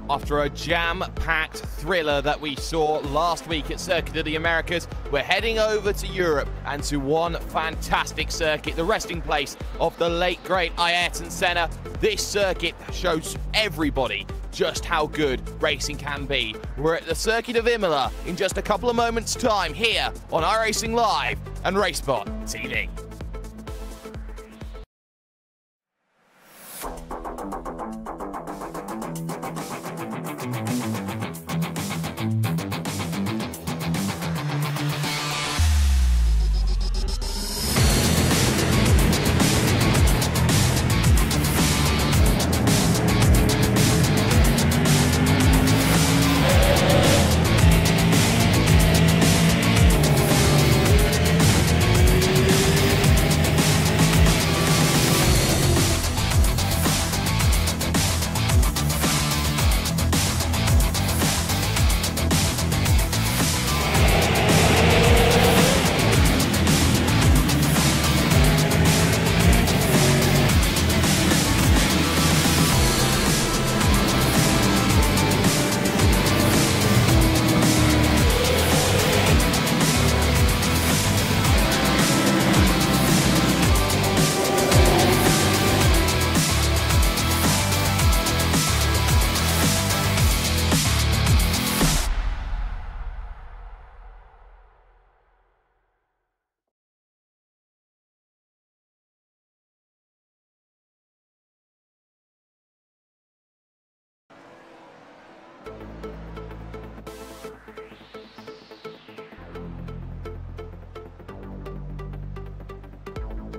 After a jam-packed thriller that we saw last week at Circuit of the Americas, we're heading over to Europe and to one fantastic circuit, the resting place of the late, great Ayrton Senna. This circuit shows everybody just how good racing can be. We're at the Circuit of Imola in just a couple of moments' time here on iRacing Live and RaceBot TV.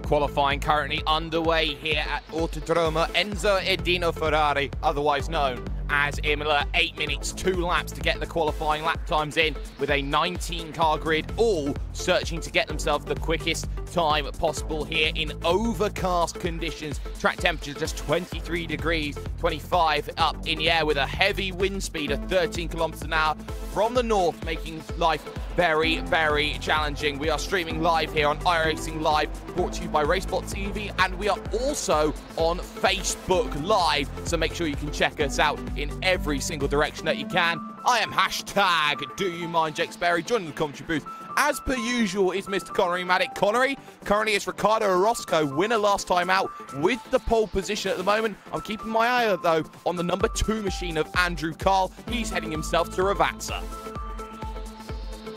Qualifying currently underway here at Autodromo Enzo Edino Ferrari, otherwise known as Imola. 8 minutes, 2 laps to get the qualifying lap times in with a 19-car grid, all searching to get themselves the quickest time possible here in overcast conditions. Track temperature just 23 degrees, 25 up in the air with a heavy wind speed of 13 kilometers an hour from the north, making life very, very challenging. We are streaming live here on iRacing Live, brought to you by RaceBot TV, and we are also on Facebook Live, so make sure you can check us out in every single direction that you can. I am #DoYouMindJakeSperry. Joining the commentary booth, as per usual, is Mr. Connery Maddock. Connery, currently it's Ricardo Orozco, winner last time out, with the pole position at the moment. I'm keeping my eye, though, on the number 2 machine of Andrew Carl. He's heading himself to Ravazza.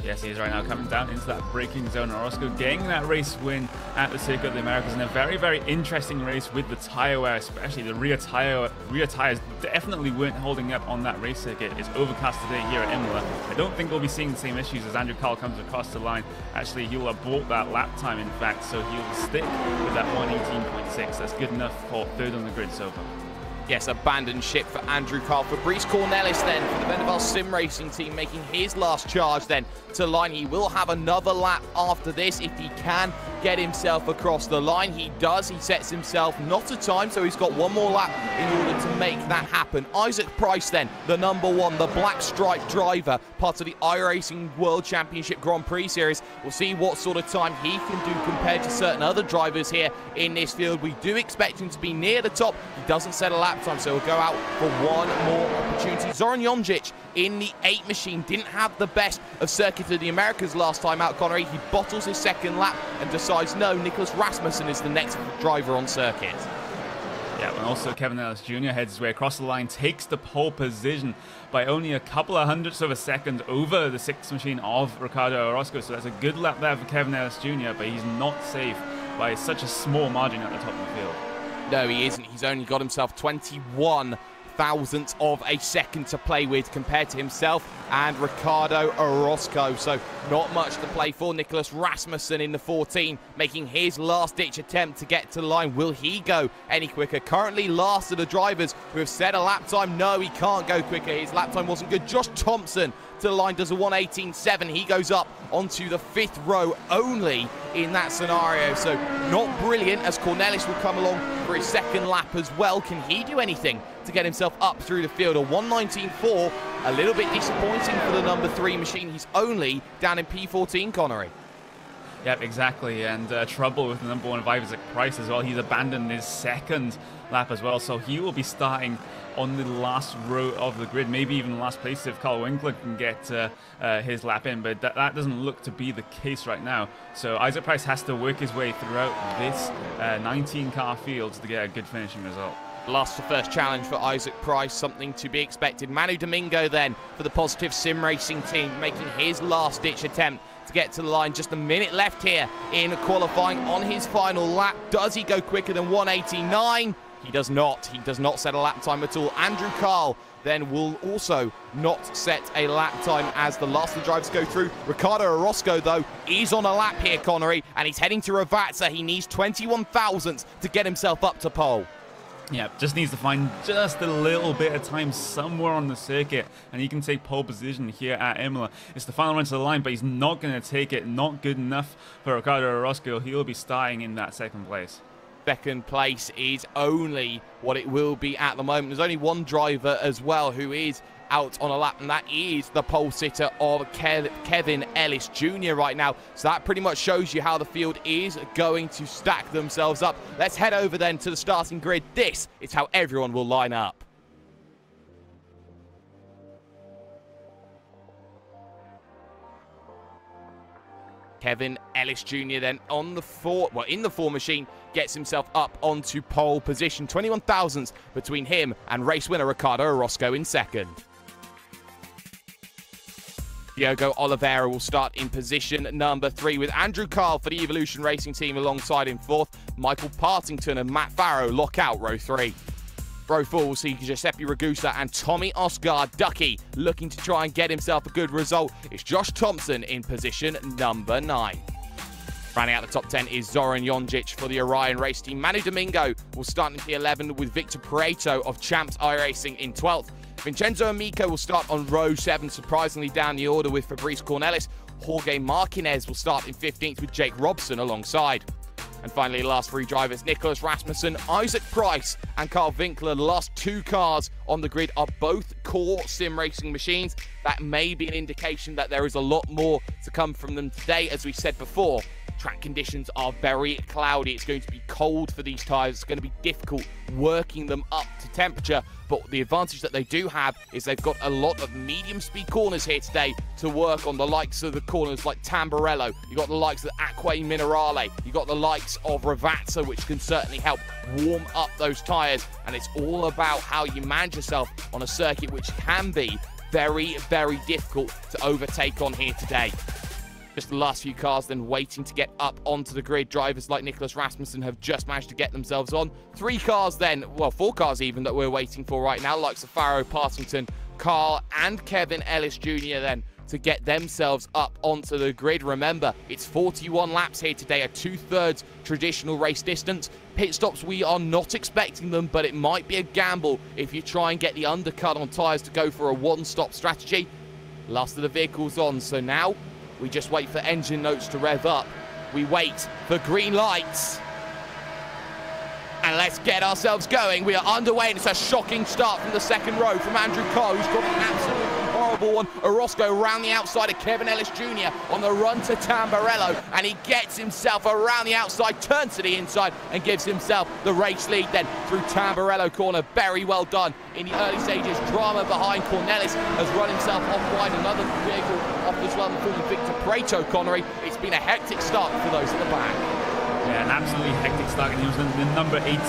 Yes, he is right now coming down into that braking zone. Orozco getting that race win at the Circuit of the Americas in a very, very interesting race with the tyre wear, especially the rear tyres definitely weren't holding up on that race circuit. It's overcast today here at Imola. I don't think we'll be seeing the same issues as Andrew Carl comes across the line. Actually, he'll have bought that lap time, in fact, so he'll stick with that 118.6. That's good enough for third on the grid so far. Yes, abandoned ship for Andrew Carl. Fabrice Cornelis then for the Vendaval Sim Racing team, making his last charge then to line. He will have another lap after this if he can get himself across the line. He does. He sets himself not a time, so he's got one more lap in order to make that happen. Isaac Price then, the number 1, the black stripe driver, part of the iRacing World Championship Grand Prix Series. We'll see what sort of time he can do compared to certain other drivers here in this field. We do expect him to be near the top. He doesn't set a lap time, so we'll go out for one more opportunity. Zoran Jomjic in the 8 machine didn't have the best of Circuit of the Americas last time out, Connery. He bottles his second lap and decides, no, Nicholas Rasmussen is the next driver on circuit. Yeah, and also Kevin Ellis Jr. heads his way across the line, takes the pole position by only a couple of hundredths of a second over the 6th machine of Ricardo Orozco. So that's a good lap there for Kevin Ellis Jr., but he's not safe by such a small margin at the top of the field. No, he isn't. He's only got himself 21 thousandths of a second to play with compared to himself and Ricardo Orozco. So not much to play for. Nicholas Rasmussen in the 14, making his last-ditch attempt to get to the line. Will he go any quicker? Currently last of the drivers who have set a lap time. No, he can't go quicker. His lap time wasn't good. Josh Thompson to the line does a 1:18.7. He goes up onto the 5th row only in that scenario. So not brilliant, as Cornelis will come along for his second lap as well. Can he do anything to get himself up through the field? A 1:19.4, a little bit disappointing for the number 3 machine. He's only down in P14, Connery. Yep, exactly, and trouble with the number 1 of Isaac Price as well. He's abandoned his second lap as well, so he will be starting on the last row of the grid, maybe even last place if Carl Winkler can get his lap in, but that doesn't look to be the case right now. So Isaac Price has to work his way throughout this 19-car field to get a good finishing result. Lost the first challenge for Isaac Price, something to be expected. Manu Domingo then for the Positive Sim Racing team, making his last-ditch attempt to get to the line. Just a minute left here in qualifying on his final lap. Does he go quicker than 189? He does not. He does not set a lap time at all. Andrew Carl then will also not set a lap time as the last of the drivers go through. Ricardo Orozco, though, is on a lap here, Connery, and he's heading to Ravazza. He needs 21 thousandths to get himself up to pole. Yeah, just needs to find just a little bit of time somewhere on the circuit, and he can take pole position here at Imola. It's the final run to the line, but he's not going to take it. Not good enough for Ricardo Orozco. He'll be starting in that second place. Second place is only what it will be at the moment. There's only one driver as well who is out on a lap, and that is the pole sitter of Kevin Ellis Jr. right now. So that pretty much shows you how the field is going to stack themselves up. Let's head over then to the starting grid. This is how everyone will line up. Kevin Ellis Jr. then on the in the 4 machine gets himself up onto pole position. 21 thousandths between him and race winner Ricardo Orozco in second. Diogo Oliveira will start in position number 3 with Andrew Carl for the Evolution Racing team alongside in 4th. Michael Partington and Matt Farrow lock out row 3. Row 4 will see Giuseppe Ragusa and Tommy Oscar Ducky looking to try and get himself a good result. It's Josh Thompson in position number 9. Rounding out the top 10 is Zoran Jonjic for the Orion race team. Manu Domingo will start in P11 with Victor Pareto of Champs iRacing in 12th. Vincenzo Amico will start on row 7, surprisingly down the order with Fabrice Cornelis. Jorge Marquez will start in 15th with Jake Robson alongside. And finally, the last 3 drivers, Nicholas Rasmussen, Isaac Price and Carl Winkler. The last 2 cars on the grid are both core sim racing machines. That may be an indication that there is a lot more to come from them today. As we said before, track conditions are very cloudy. It's going to be cold for these tyres. It's going to be difficult working them up to temperature. But the advantage that they do have is they've got a lot of medium speed corners here today to work on, the likes of the corners like Tamburello. You've got the likes of Acque Minerale. You've got the likes of Ravazza, which can certainly help warm up those tyres. And it's all about how you manage yourself on a circuit which can be very, very difficult to overtake on here today. Just the last few cars then waiting to get up onto the grid. Drivers like Nicholas Rasmussen have just managed to get themselves on. 3 cars then, well, 4 cars even that we're waiting for right now, like Farrow, Partington, Carl and Kevin Ellis Jr. then to get themselves up onto the grid. Remember, it's 41 laps here today, a 2/3 traditional race distance. Pit stops, we are not expecting them, but it might be a gamble if you try and get the undercut on tyres to go for a 1-stop strategy. Last of the vehicles on, so now we just wait for engine notes to rev up. We wait for green lights. And let's get ourselves going. We are underway, and it's a shocking start from the second row from Andrew Carr, who's got an absolutely horrible one. Orozco around the outside of Kevin Ellis Jr. on the run to Tamburello, and he gets himself around the outside, turns to the inside, and gives himself the race lead then through Tamburello corner. Very well done in the early stages. Drama behind. Cornelis has run himself off wide. Another vehicle off as well, including Victor Pareto, Connery. It's been a hectic start for those at the back. Yeah, an absolutely hectic start, and he was the number 18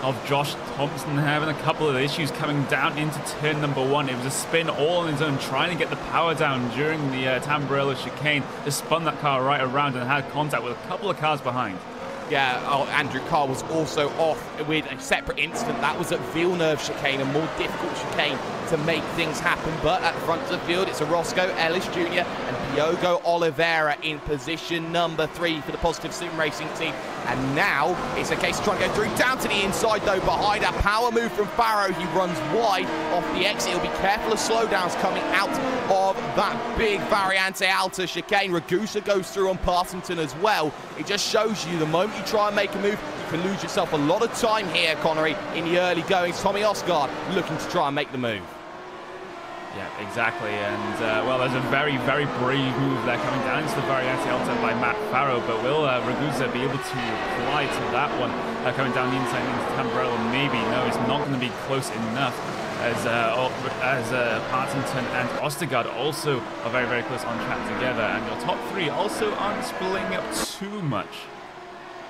of Josh Thompson, having a couple of issues coming down into turn number 1. It was a spin all on his own, trying to get the power down during the Tamburello chicane. Just spun that car right around and had contact with a couple of cars behind. Yeah, Andrew Carr was also off with a separate incident. That was at Villeneuve chicane, a more difficult chicane to make things happen. But at the front of the field, it's Orozco, Ellis Jr. and Diogo Oliveira in position number 3 for the Positive Sim Racing team. And now it's a case of trying to go through. Down to the inside, though, behind a power move from Farrow. He runs wide off the exit. He'll be careful of slowdowns coming out of that big Variante Alta chicane. Ragusa goes through on Partington as well. It just shows you the moment you try and make a move, you can lose yourself a lot of time here, Connery, in the early goings. Tommy Oscar looking to try and make the move. Yeah, exactly. And, well, there's a very, very brave move there coming down into the Variante Alta by Matt Farrow. But will Ragusa be able to reply to that one coming down the inside into Tamburello? Maybe. No, it's not going to be close enough, as Partington and Ostergaard also are very, very close on track together. And your top three also aren't splitting up too much.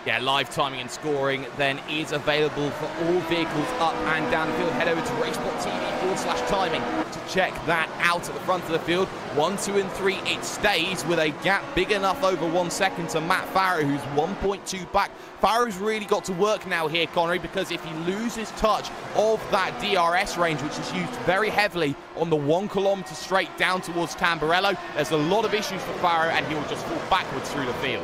Yeah, live timing and scoring then is available for all vehicles up and down the field. Head over to racebot.tv/timing to check that out at the front of the field. 1, 2, and 3, it stays with a gap big enough over 1 second to Matt Farrow, who's 1.2 back. Farrow's really got to work now here, Connery, because if he loses touch of that DRS range, which is used very heavily on the 1 kilometer straight down towards Tamburello, there's a lot of issues for Farrow, and he will just fall backwards through the field.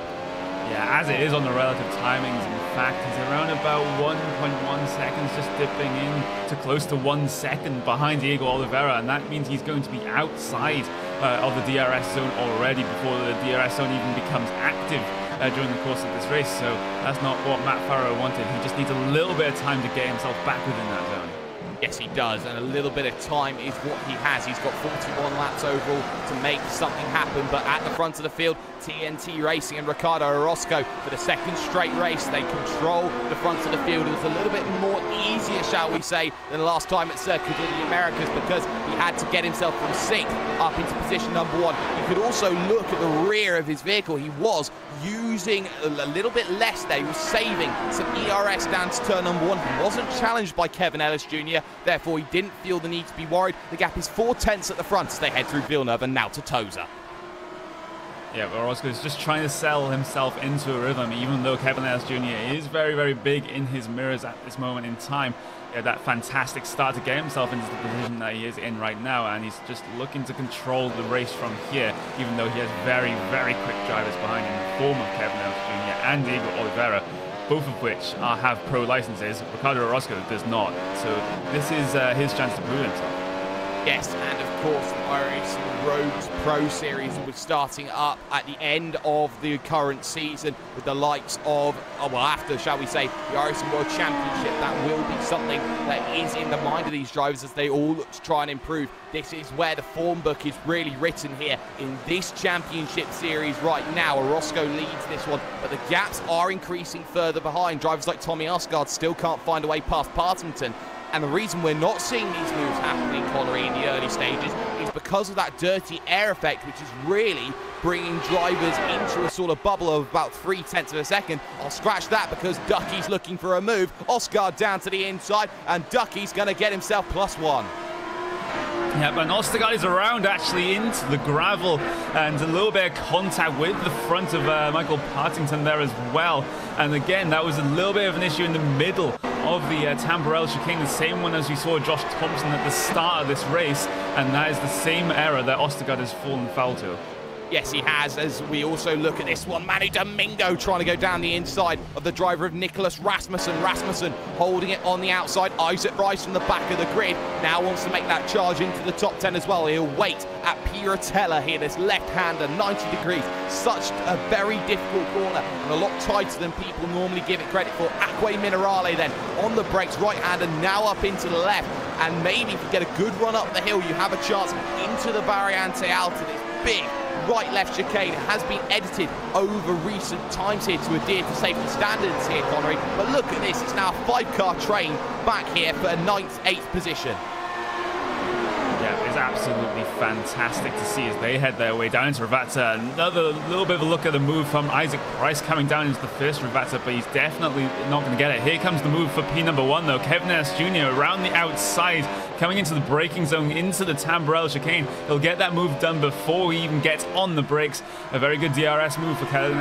Yeah, as it is on the relative timings, in fact, he's around about 1.1 seconds, just dipping in to close to 1 second behind Diego Oliveira, and that means he's going to be outside of the DRS zone already before the DRS zone even becomes active during the course of this race. So that's not what Matt Farrow wanted. He just needs a little bit of time to get himself back within that zone. Yes, he does, and a little bit of time is what he has. He's got 41 laps overall to make something happen, but at the front of the field, TNT Racing and Ricardo Orozco for the second straight race. They control the front of the field. It was a little bit more easier, shall we say, than last time at Circuit of the Americas, because he had to get himself from 6th up into position number 1. You could also look at the rear of his vehicle. He was using a little bit less there. He was saving some ERS down to turn number 1. He wasn't challenged by Kevin Ellis Jr., therefore he didn't feel the need to be worried. The gap is 4 tenths at the front as they head through Villeneuve and now to Tosa. Yeah, but Orozco is just trying to sell himself into a rhythm, even though Kevin Ellis Jr. is very, very big in his mirrors at this moment in time. Yeah, that fantastic start to get himself into the position that he is in right now, and he's just looking to control the race from here, even though he has very, very quick drivers behind him in the form of Kevin Ellis Jr. and Diego Oliveira, both of which have pro licenses. Ricardo Orozco does not, so this is his chance to prove himself. Yes, and of course the iRacing Road Pro Series will be starting up at the end of the current season with the likes of, well, after, shall we say, the iRacing World Championship. That will be something that is in the mind of these drivers as they all look to try and improve. This is where the form book is really written here in this championship series right now. Orozco leads this one, but the gaps are increasing further behind. Drivers like Tommy Osgaard still can't find a way past Partington. And the reason we're not seeing these moves happening, Connery, in the early stages is because of that dirty air effect, which is really bringing drivers into a sort of bubble of about 3 tenths of a second. I'll scratch that because Ducky's looking for a move. Osgaard down to the inside, and Ducky's going to get himself +1. Yeah, but Ostergaard is around actually into the gravel, and a little bit of contact with the front of Michael Partington there as well. And again, that was a little bit of an issue in the middle of the Tamburello chicane, the same one as we saw Josh Thompson at the start of this race, and that is the same error that Ostergaard has fallen foul to. Yes, he has, as we also look at this one. Manu Domingo trying to go down the inside of the driver of Nicholas Rasmussen. Rasmussen holding it on the outside. Isaac Rice from the back of the grid now wants to make that charge into the top 10 as well. He'll wait at Piratella here, this left-hander, 90 degrees. Such a very difficult corner and a lot tighter than people normally give it credit for. Acque Minerale then on the brakes, right-hander now up into the left. And maybe if you get a good run up the hill, you have a chance into the Variante Alta. This big right-left chicane has been edited over recent times here to adhere to safety standards here, Connery. But look at this, it's now a 5-car train back here for a 9th, 8th position. Yeah, it's absolutely fantastic to see as they head their way down into Ravata. Another little bit of a look at the move from Isaac Price coming down into the first Ravata, but he's definitely not going to get it. Here comes the move for P1 though. Kevin S. Jr. around the outside, coming into the braking zone, into the Tamburello chicane. He'll get that move done before he even gets on the brakes. A very good DRS move for Kevin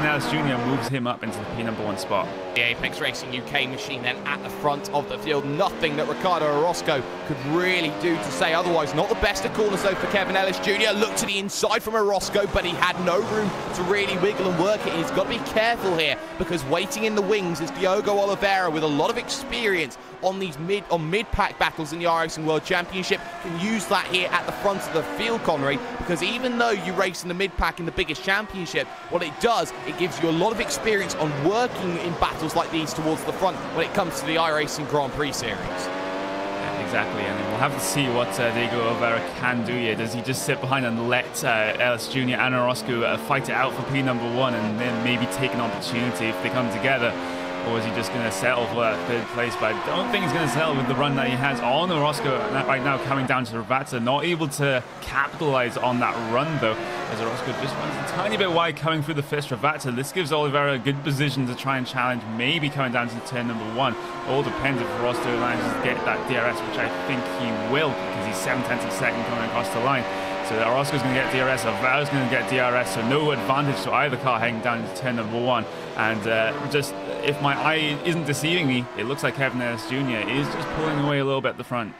Ellis Jr. moves him up into the P1 spot. The Apex Racing UK machine then at the front of the field. Nothing that Ricardo Orozco could really do to say otherwise. Not the best of corners though for Kevin Ellis Jr. Look to the inside from Orozco, but he had no room to really wiggle and work it. He's got to be careful here because waiting in the wings is Diogo Oliveira with a lot of experience on these mid-pack battles in the iRacing World Championship. Can use that here at the front of the field, Connery, because even though you race in the mid-pack in the biggest championship, what it does, it gives you a lot of experience on working in battles like these towards the front when it comes to the iRacing Grand Prix Series. Exactly, and we'll have to see what Diego Oliveira can do here. Does he just sit behind and let Ellis Jr. and Orozco fight it out for P1 and then maybe take an opportunity if they come together? Or is he just going to settle for that third place? But I don't think he's going to settle with the run that he has on Orozco right now, coming down to Ravata. Not able to capitalize on that run, though, as Orozco just runs a tiny bit wide coming through the first Ravata. This gives Oliveira a good position to try and challenge, maybe coming down to turn number 1. All depends if Orozco manages to get that DRS, which I think he will, because he's 7/10 of a second coming across the line. So Orozco's going to get DRS, Oliveira's going to get DRS, so no advantage to either car heading down into turn number 1. And just, if my eye isn't deceiving me, it looks like Kevin Ellis Jr. is just pulling away a little bit at the front.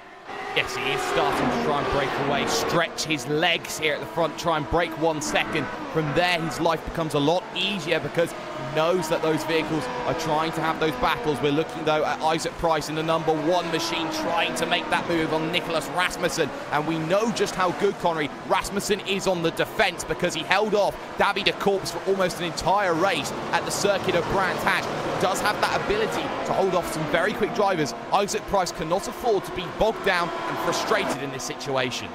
Yes, he is starting to try and break away, stretch his legs here at the front, try and break 1 second. From there, his life becomes a lot easier because he knows that those vehicles are trying to have those battles. We're looking, though, at Isaac Price in the number 1 machine trying to make that move on Nicholas Rasmussen. And we know just how good, Connery, Rasmussen is on the defence because he held off Davy de Corps for almost an entire race at the circuit of Brands Hatch. He does have that ability to hold off some very quick drivers. Isaac Price cannot afford to be bogged down and frustrated in this situation.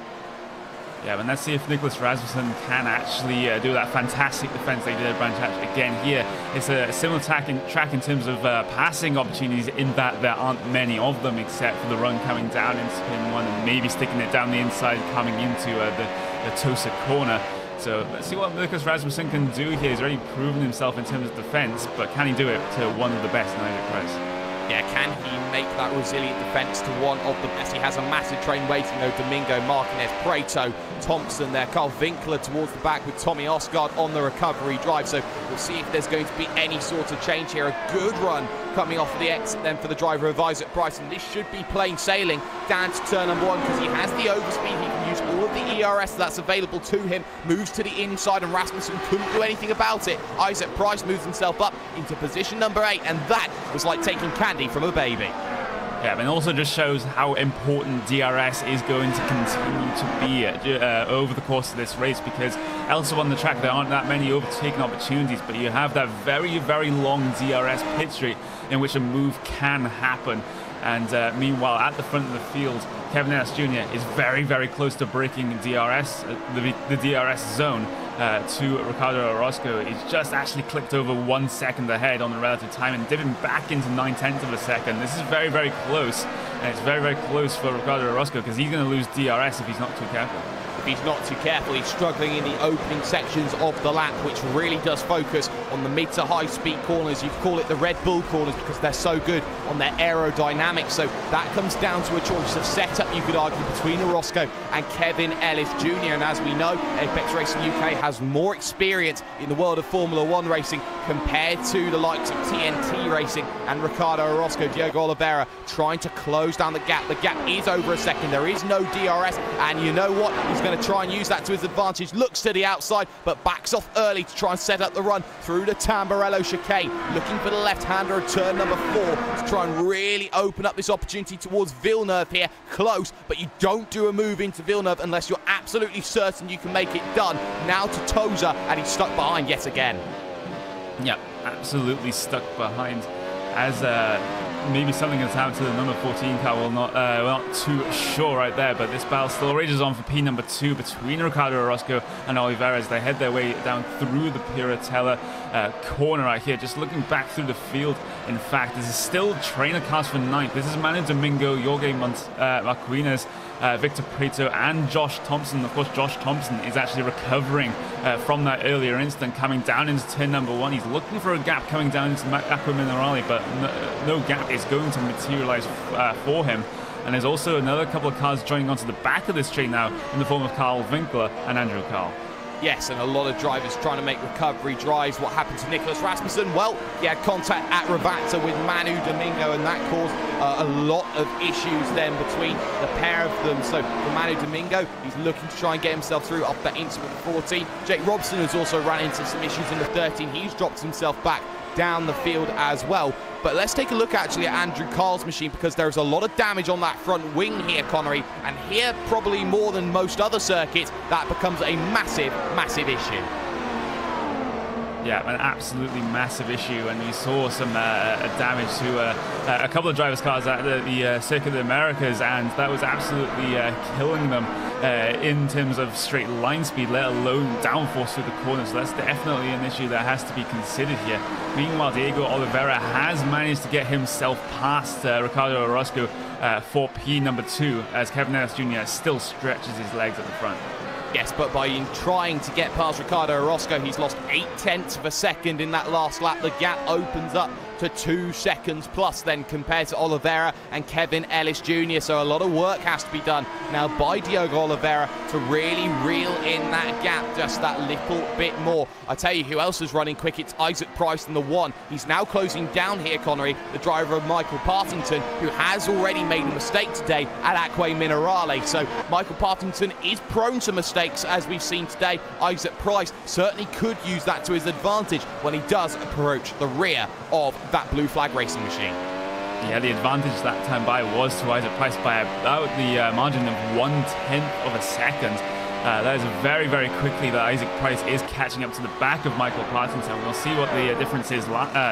Yeah, but let's see if Nicholas Rasmussen can actually do that fantastic defense they did at Brands Hatch again here. It's a similar track in terms of passing opportunities, in that there aren't many of them except for the run coming down into pin 1 and maybe sticking it down the inside coming into the Tosa corner. So let's see what Nicholas Rasmussen can do here. He's already proven himself in terms of defense, but can he do it to one of the best in Isaac Price? Yeah, can he make that resilient defence to one of the best? He has a massive train waiting, though. Domingo, Martinez, Preto, Thompson there. Carl Winkler towards the back with Tommy Osgaard on the recovery drive. So we'll see if there's going to be any sort of change here. A good run coming off of the exit then for the driver of Isaac Price. And this should be plain sailing down to turn number 1 because he has the overspeed. He can use all of the ERS that's available to him. Moves to the inside and Rasmussen couldn't do anything about it. Isaac Price moves himself up into position number 8. And that was like taking candy from a baby. Yeah, and also just shows how important DRS is going to continue to be over the course of this race, because elsewhere on the track there aren't that many overtaking opportunities, but you have that very, very long DRS pit straight in which a move can happen. And meanwhile, at the front of the field, Kevin Ellis Jr. is very, very close to breaking DRS, the DRS zone to Ricardo Orozco. He's just actually clicked over 1 second ahead on the relative time and dipping back into 9/10 of a second. This is very, very close, and it's very, very close for Ricardo Orozco because he's going to lose DRS if he's not too careful. If he's not too careful, he's struggling in the opening sections of the lap, which really does focus on the mid to high speed corners. You call it the Red Bull corners because they're so good on their aerodynamics. So that comes down to a choice of setup, you could argue, between Orozco and Kevin Ellis Jr. And as we know, Apex Racing UK has more experience in the world of Formula 1 racing compared to the likes of TNT Racing and Ricardo Orozco. Diego Oliveira trying to close down the gap. The gap is over a second. There is no DRS, and you know what? He's going to try and use that to his advantage. Looks to the outside, but backs off early to try and set up the run through the Tamburello chicane. Looking for the left-hander at turn number 4 to try and really open up this opportunity towards Villeneuve here. Close, but you don't do a move into Villeneuve unless you're absolutely certain you can make it done. Now to Tosa, and he's stuck behind yet again. Yep, absolutely stuck behind. As maybe something has happened to the number 14 car, we're not too sure right there, but this battle still rages on for P number 2 between Ricardo Orozco and Oliveira as they head their way down through the Piratella corner right here. Just looking back through the field, in fact, this is still trainer cars for 9th. This is Manu Domingo, Jorge Marquinez, Victor Preto and Josh Thompson. Of course, Josh Thompson is actually recovering from that earlier incident, coming down into turn number 1. He's looking for a gap coming down into Acqua Minerale, but no gap is going to materialize for him. And there's also another couple of cars joining onto the back of this train now in the form of Carl Winkler and Andrew Carl. Yes, and a lot of drivers trying to make recovery drives. What happened to Nicholas Rasmussen? Well, he had contact at Ravata with Manu Domingo, and that caused a lot of issues then between the pair of them. So for Manu Domingo, he's looking to try and get himself through after that incident with 14. Jake Robson has also run into some issues in the 13. He's dropped himself back down the field as well. But let's take a look actually at Andrew Carl's machine, because there's a lot of damage on that front wing here, Connery, and here probably more than most other circuits that becomes a massive, massive issue. Yeah, an absolutely massive issue, and we saw some damage to a couple of drivers' cars at the Circuit of the Americas, and that was absolutely killing them in terms of straight line speed, let alone downforce through the corners. So that's definitely an issue that has to be considered here. Meanwhile, Diego Oliveira has managed to get himself past Ricardo Orozco for P2, as Kevin Ellis Jr. still stretches his legs at the front. Yes, but by trying to get past Ricardo Orozco, he's lost 0.8 of a second in that last lap. The gap opens up to 2 seconds plus then compared to Oliveira and Kevin Ellis Jr. So a lot of work has to be done now by Diogo Oliveira to really reel in that gap just that little bit more. I tell you who else is running quick, it's Isaac Price in the 1. He's now closing down here, Connery, the driver of Michael Partington, who has already made a mistake today at Acque Minerale. So Michael Partington is prone to mistakes, as we've seen today. Isaac Price certainly could use that to his advantage when he does approach the rear of that blue flag racing machine. Yeah, the advantage that time by was to Isaac Price by about the margin of 1/10 of a second. That is very, very quickly that Isaac Price is catching up to the back of Michael Partington. We'll see what the difference is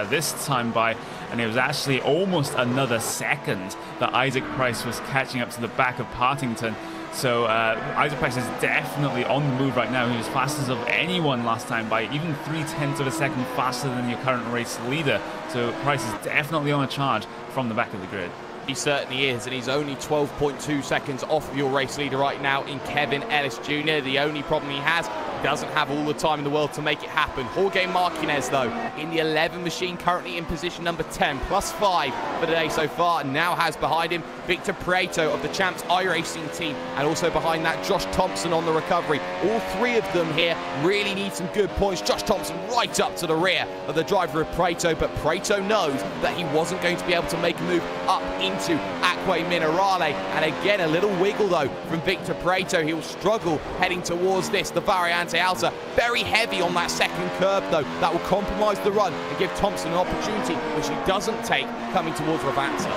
this time by, and it was actually almost another second that Isaac Price was catching up to the back of Partington. So Isaac Price is definitely on the move right now. He was fastest of anyone last time by even 0.3 of a second faster than your current race leader. So Price is definitely on a charge from the back of the grid. He certainly is, and he's only 12.2 seconds off of your race leader right now in Kevin Ellis Jr. The only problem he has, he doesn't have all the time in the world to make it happen. Jorge Marquez, though, in the 11 machine, currently in position number 10, +5 for the day so far, now has behind him Victor Prieto of the Champs iRacing team, and also behind that Josh Thompson on the recovery. All three of them here really need some good points. Josh Thompson right up to the rear of the driver of Prieto, but Prieto knows that he wasn't going to be able to make a move up into Acque Minerale. And again, a little wiggle though from Victor Prieto. He will struggle heading towards this, the Variante Alta. Very heavy on that second curve though. That will compromise the run and give Thompson an opportunity which he doesn't take coming towards Ravanti.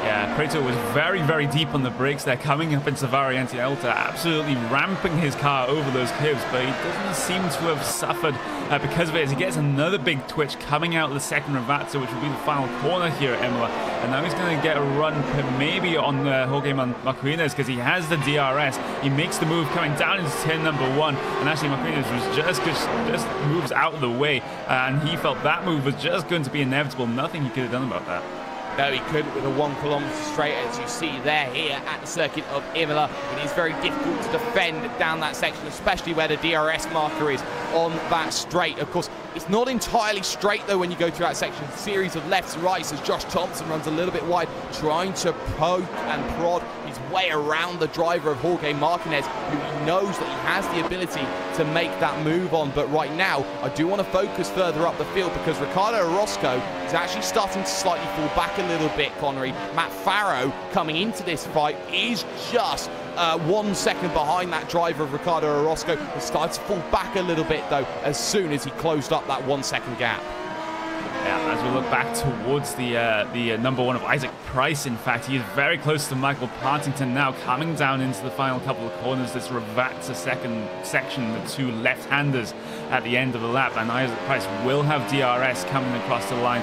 Yeah, Prieto was very, very deep on the brakes there, coming up into Variante Alta, absolutely ramping his car over those curves, but he doesn't seem to have suffered because of it, as he gets another big twitch coming out of the second Ravanti, which will be the final corner here at Imola. And now he's going to get a run maybe on Jorge Marquez, because he has the DRS. He makes the move coming down into turn number 1, and actually Marquez was just moves out of the way, and he felt that move was just going to be inevitable. Nothing he could have done about that. No, he couldn't with a 1 kilometre straight, as you see there here at the circuit of Imola. It is very difficult to defend down that section, especially where the DRS marker is on that straight. Of course, it's not entirely straight though when you go through that section. A series of lefts and rights as Josh Thompson runs a little bit wide, trying to poke and prod his way around the driver of Jorge Marquez, who he knows that he has the ability to make that move on. But right now, I do want to focus further up the field, because Ricardo Orozco is actually starting to slightly fall back a little bit, Connery. Matt Farrow, coming into this fight, is just 1 second behind that driver of Ricardo Orozco. He started to fall back a little bit, though, as soon as he closed up that 1 second gap. Yeah, as we look back towards the number 1 of Isaac Price, in fact, he is very close to Michael Partington now, coming down into the final couple of corners. This Ravatsa second section, the 2 left-handers at the end of the lap, and Isaac Price will have DRS coming across the line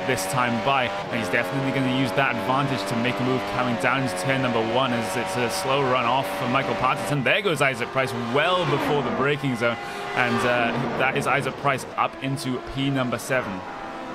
this time by, and he's definitely going to use that advantage to make a move coming down into turn number 1, as it's a slow run off for Michael Partington. There goes Isaac Price well before the braking zone, and that is Isaac Price up into P7.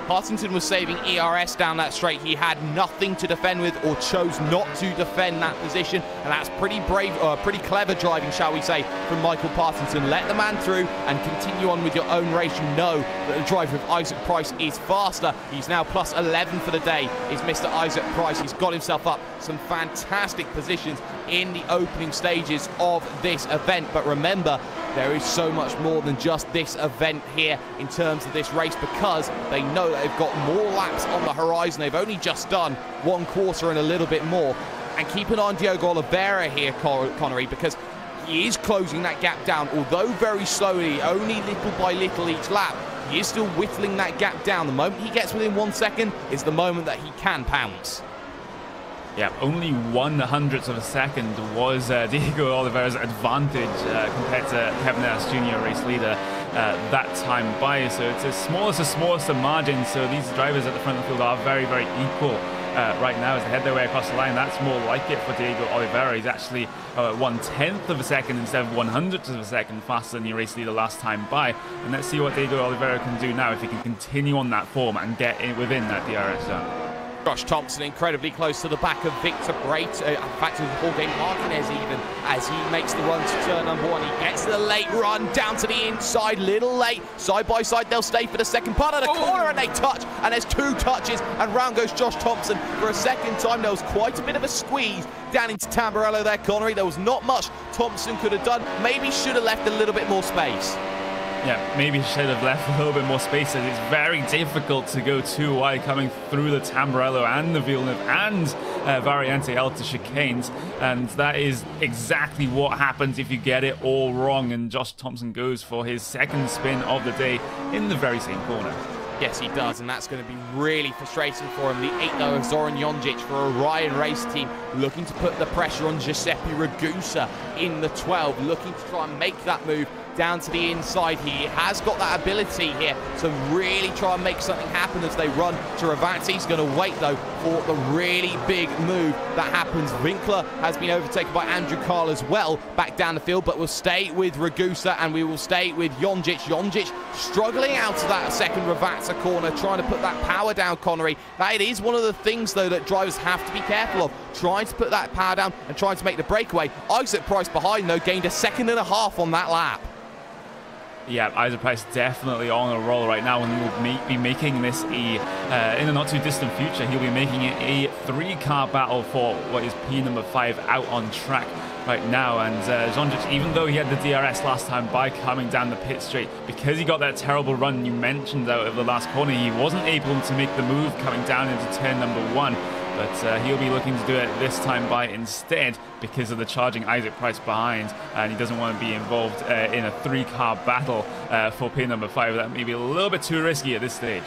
Partington was saving ERS down that straight. He had nothing to defend with, or chose not to defend that position, and that's pretty brave, pretty clever driving, shall we say, from Michael Partington. Let the man through and continue on with your own race. You know that the driver of Isaac Price is faster. He's now +11 for the day, is Mr. Isaac Price. He's got himself up some fantastic positions in the opening stages of this event. But remember, there is so much more than just this event here in terms of this race, because they know that they've got more laps on the horizon. They've only just done 1 quarter and a little bit more. And keep an eye on Diogo Oliveira here, Connery, because he is closing that gap down, although very slowly, only little by little each lap. He is still whittling that gap down. The moment he gets within 1 second is the moment that he can pounce. Yeah, only 1/100th of a second was Diego Oliveira's advantage compared to Kevin Ellis Jr., race leader. that time by. So it's the smallest of margins. So these drivers at the front of the field are very, very equal right now as they head their way across the line. That's more like it for Diego Oliveira. He's actually 1/10 of a second instead of 100th of a second faster than the race leader last time by. And let's see what Diego Oliveira can do now if he can continue on that form and get in within that DRS zone. Josh Thompson incredibly close to the back of Victor Brate, in fact, with Paul Game Martinez even, as he makes the run to turn number 1. He gets the late run down to the inside, little late. Side by side, they'll stay for the second part of the corner, and they touch, and there's 2 touches, and round goes Josh Thompson for a second time. There was quite a bit of a squeeze down into Tamburello there, Connery. There was not much Thompson could have done. Maybe should have left a little bit more space. Yeah, maybe should have left a little bit more space, as it's very difficult to go too wide coming through the Tamburello and the Villeneuve and Variante Alta chicanes, and that is exactly what happens if you get it all wrong, and Josh Thompson goes for his second spin of the day in the very same corner. Yes, he does, and that's going to be really frustrating for him. The 8 though of Zoran Jonjic for Orion Race Team, looking to put the pressure on Giuseppe Ragusa in the 12, looking to try and make that move down to the inside. He has got that ability here to really try and make something happen as they run to Ravazzi. He's going to wait though for the really big move that happens. Winkler has been overtaken by Andrew Carl as well back down the field, but we'll stay with Ragusa and we will stay with Jonjic. Jonjic struggling out of that second Ravazza corner, trying to put that power down, Connery. That is one of the things though that drivers have to be careful of, trying to put that power down and trying to make the breakaway. Isaac Price behind though gained a 1.5 seconds on that lap. Yeah, Isaac Price definitely on a roll right now, and he will be making this in the not too distant future. He'll be making it a 3-car battle for what is P number 5 out on track right now. And Jonjic, even though he had the DRS last time by coming down the pit straight, because he got that terrible run you mentioned out of the last corner, he wasn't able to make the move coming down into turn number 1. But he'll be looking to do it this time by instead because of the charging Isaac Price behind, and he doesn't want to be involved in a 3-car battle for pin number 5. That may be a little bit too risky at this stage.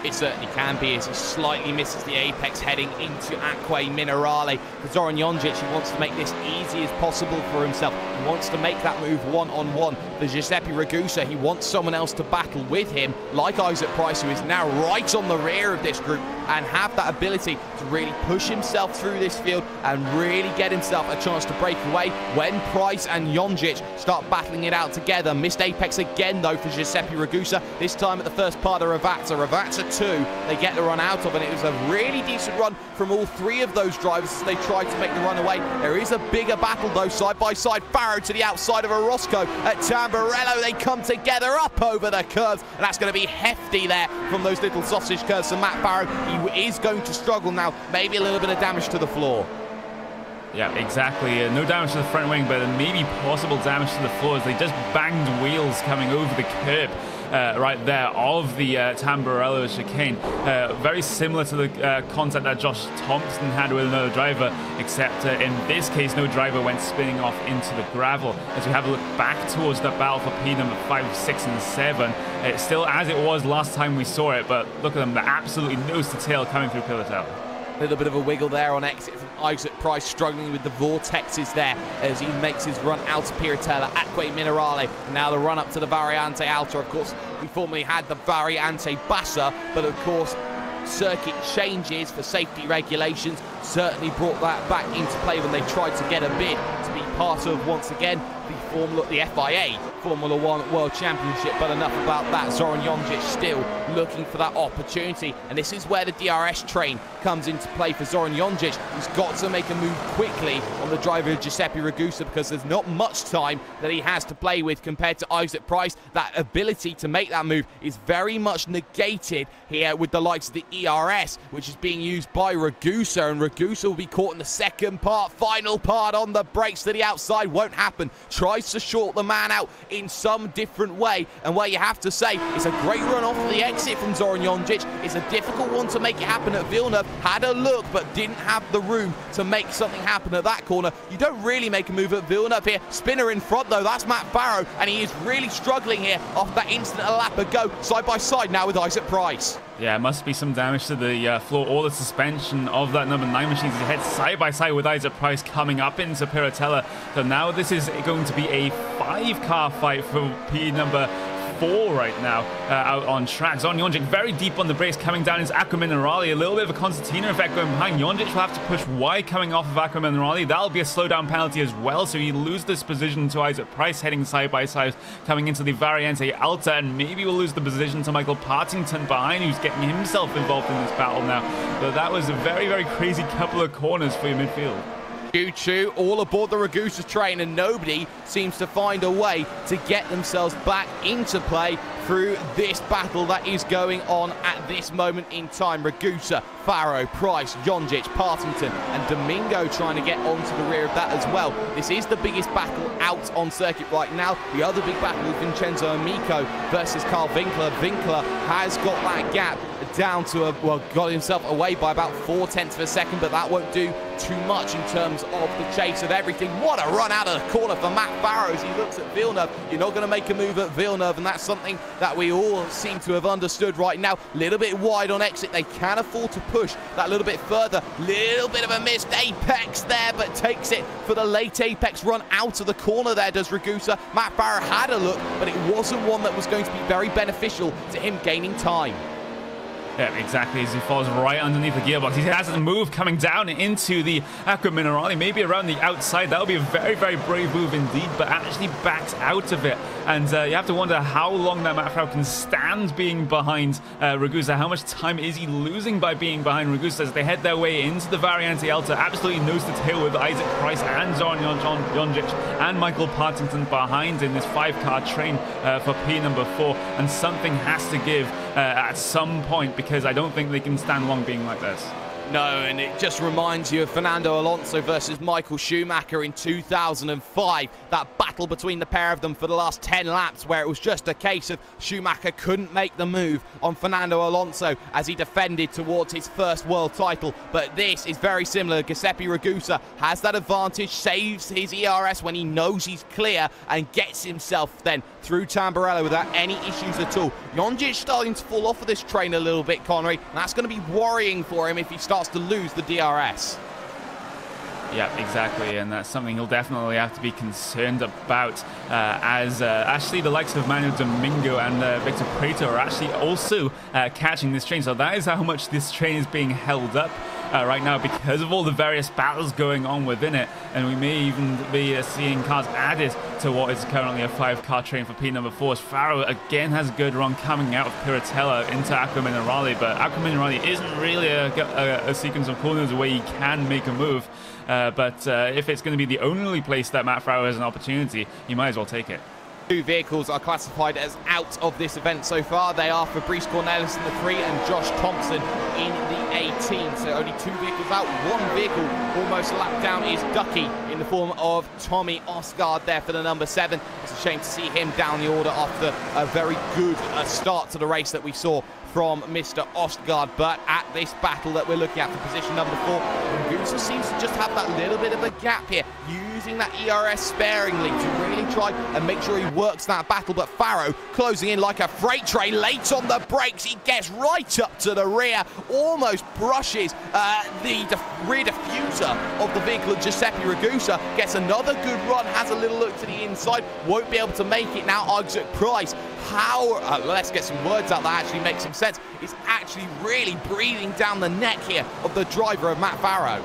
It certainly can be, as he slightly misses the apex heading into Acque Minerale. For Zoran Jonjic, he wants to make this easy as possible for himself. He wants to make that move one-on-one. For Giuseppe Ragusa, he wants someone else to battle with him, like Isaac Price, who is now right on the rear of this group, and have that ability to really push himself through this field and really get himself a chance to break away when Price and Jonjic start battling it out together. Missed apex again though for Giuseppe Ragusa, this time at the first part of Ravazza. Ravazza 2, they get the run out of, and it was a really decent run from all 3 of those drivers as they tried to make the run away. There is a bigger battle though, side by side. Farrow to the outside of Orozco at Tamburello. They come together up over the curves, and that's going to be hefty there from those little sausage curves. So Matt Farrow, he is going to struggle now. Maybe a little bit of damage to the floor. Yeah, exactly. No damage to the front wing, but maybe possible damage to the floor as they just banged wheels coming over the curb right there of the Tamburello chicane. Very similar to the contact that Josh Thompson had with another driver, except in this case, no driver went spinning off into the gravel. As we have a look back towards the battle for P number 5, 6, and 7, it's still as it was last time we saw it, but look at them, they're absolutely nose to tail coming through Pilotel. A little bit of a wiggle there on exit from Isaac Price, struggling with the vortexes there as he makes his run out of Piratella, Acque Minerale. Now the run up to the Variante Alta. Of course, we formerly had the Variante Bassa, but of course, circuit changes for safety regulations certainly brought that back into play when they tried to get a bid to be part of, once again, the FIA Formula 1 World Championship. But enough about that. Zoran Jonjic still looking for that opportunity, and this is where the DRS train comes into play for Zoran Jonjic. He's got to make a move quickly on the driver Giuseppe Ragusa, because there's not much time that he has to play with compared to Isaac Price. That ability to make that move is very much negated here with the likes of the ERS, which is being used by Ragusa, and Ragusa will be caught in the second part, final part on the brakes to the outside. Won't happen. Tries to short the man out in some different way, and where you have to say it's a great run off the exit from Zoran Jonjic. It's a difficult one to make it happen at Villeneuve. Had a look but didn't have the room to make something happen at that corner. You don't really make a move at Villeneuve here. Spinner in front though, that's Matt Farrow, and he is really struggling here off that instant a lap ago. Side by side now with Isaac Price. Yeah, must be some damage to the floor or the suspension of that number 9 machine as he heads side by side with Isaac Price coming up into Piratella. So now this is going to be a 5-car fight for P number 4 right now out on track. Zon Jonjic very deep on the brakes, coming down into Aqua Minerale. A little bit of a concertina effect going behind. Jonjic will have to push wide coming off of Aqua Minerale. That'll be a slowdown penalty as well, so he loses this position to Isaac Price heading side by side coming into the Variante Alta, and maybe we'll lose the position to Michael Partington behind, who's getting himself involved in this battle now. But that was a very, very crazy couple of corners for your midfield. Choo-choo, all aboard the Ragusa train, and nobody seems to find a way to get themselves back into play through this battle that is going on at this moment in time. Ragusa, Faro, Price, Jonjic, Partington, and Domingo trying to get onto the rear of that as well. This is the biggest battle out on circuit right now. The other big battle is Vincenzo Amico versus Carl Winkler. Winkler has got that gap down to got himself away by about 0.4 of a second, but that won't do too much in terms of the chase of everything. What a run out of the corner for Matt Farrow as he looks at Villeneuve. You're not going to make a move at Villeneuve, and that's something that we all seem to have understood right now. Little bit wide on exit. They can afford to push that little bit further. Little bit of a missed apex there, but takes it for the late apex run out of the corner there, does Ragusa. Matt Farrow had a look, but it wasn't one that was going to be very beneficial to him gaining time. Yeah, exactly, as he falls right underneath the gearbox. He has a move coming down into the Aqua Minerale, maybe around the outside. That'll be a very, very brave move indeed, but actually backs out of it. And you have to wonder how long that Matt Farrow can stand being behind Ragusa. How much time is he losing by being behind Ragusa as they head their way into the Variante Alta? Absolutely nose to tail with Isaac Price and Zon Jonjic and Michael Partington behind in this 5-car train for P number 4. And something has to give at some point, because I don't think they can stand long being like this. No, and it just reminds you of Fernando Alonso versus Michael Schumacher in 2005. That battle between the pair of them for the last 10 laps, where it was just a case of Schumacher couldn't make the move on Fernando Alonso as he defended towards his first world title. But this is very similar. Giuseppe Ragusa has that advantage, saves his ERS when he knows he's clear, and gets himself then through Tamburello without any issues at all. Jonjic starting to fall off of this train a little bit, Connery, and that's going to be worrying for him if he starts to lose the DRS. Yeah, exactly, and that's something he'll definitely have to be concerned about, as actually the likes of Manu Domingo and Victor Prieto are actually also catching this train. So that is how much this train is being held up right now because of all the various battles going on within it, and we may even be seeing cars added to what is currently a 5-car train for P number 4. Farrow again has a good run coming out of Piratella into Aqua Minerale, but Aqua Minerale isn't really a sequence of corners where you can make a move. But if it's going to be the only place that Matt Farrow has an opportunity, you might as well take it. 2 vehicles are classified as out of this event so far. They are Fabrice Cornelis in the 3 and Josh Thompson in the 18. So only 2 vehicles out. 1 vehicle almost lapped down is Ducky in the form of Tommy Osgaard there for the number 7. It's a shame to see him down the order after a very good start to the race that we saw from Mr. Ostgaard. But at this battle that we're looking at for position number 4, Ragusa seems to just have that little bit of a gap here, using that ERS sparingly to really try and make sure he works that battle. But Farrow closing in like a freight train, late on the brakes. He gets right up to the rear, almost brushes the rear diffuser of the vehicle of Giuseppe Ragusa, gets another good run, has a little look to the inside, won't be able to make it now. Isaac Price, let's get some words out that actually make some sense. It's actually really breathing down the neck here of the driver of Matt Farrow.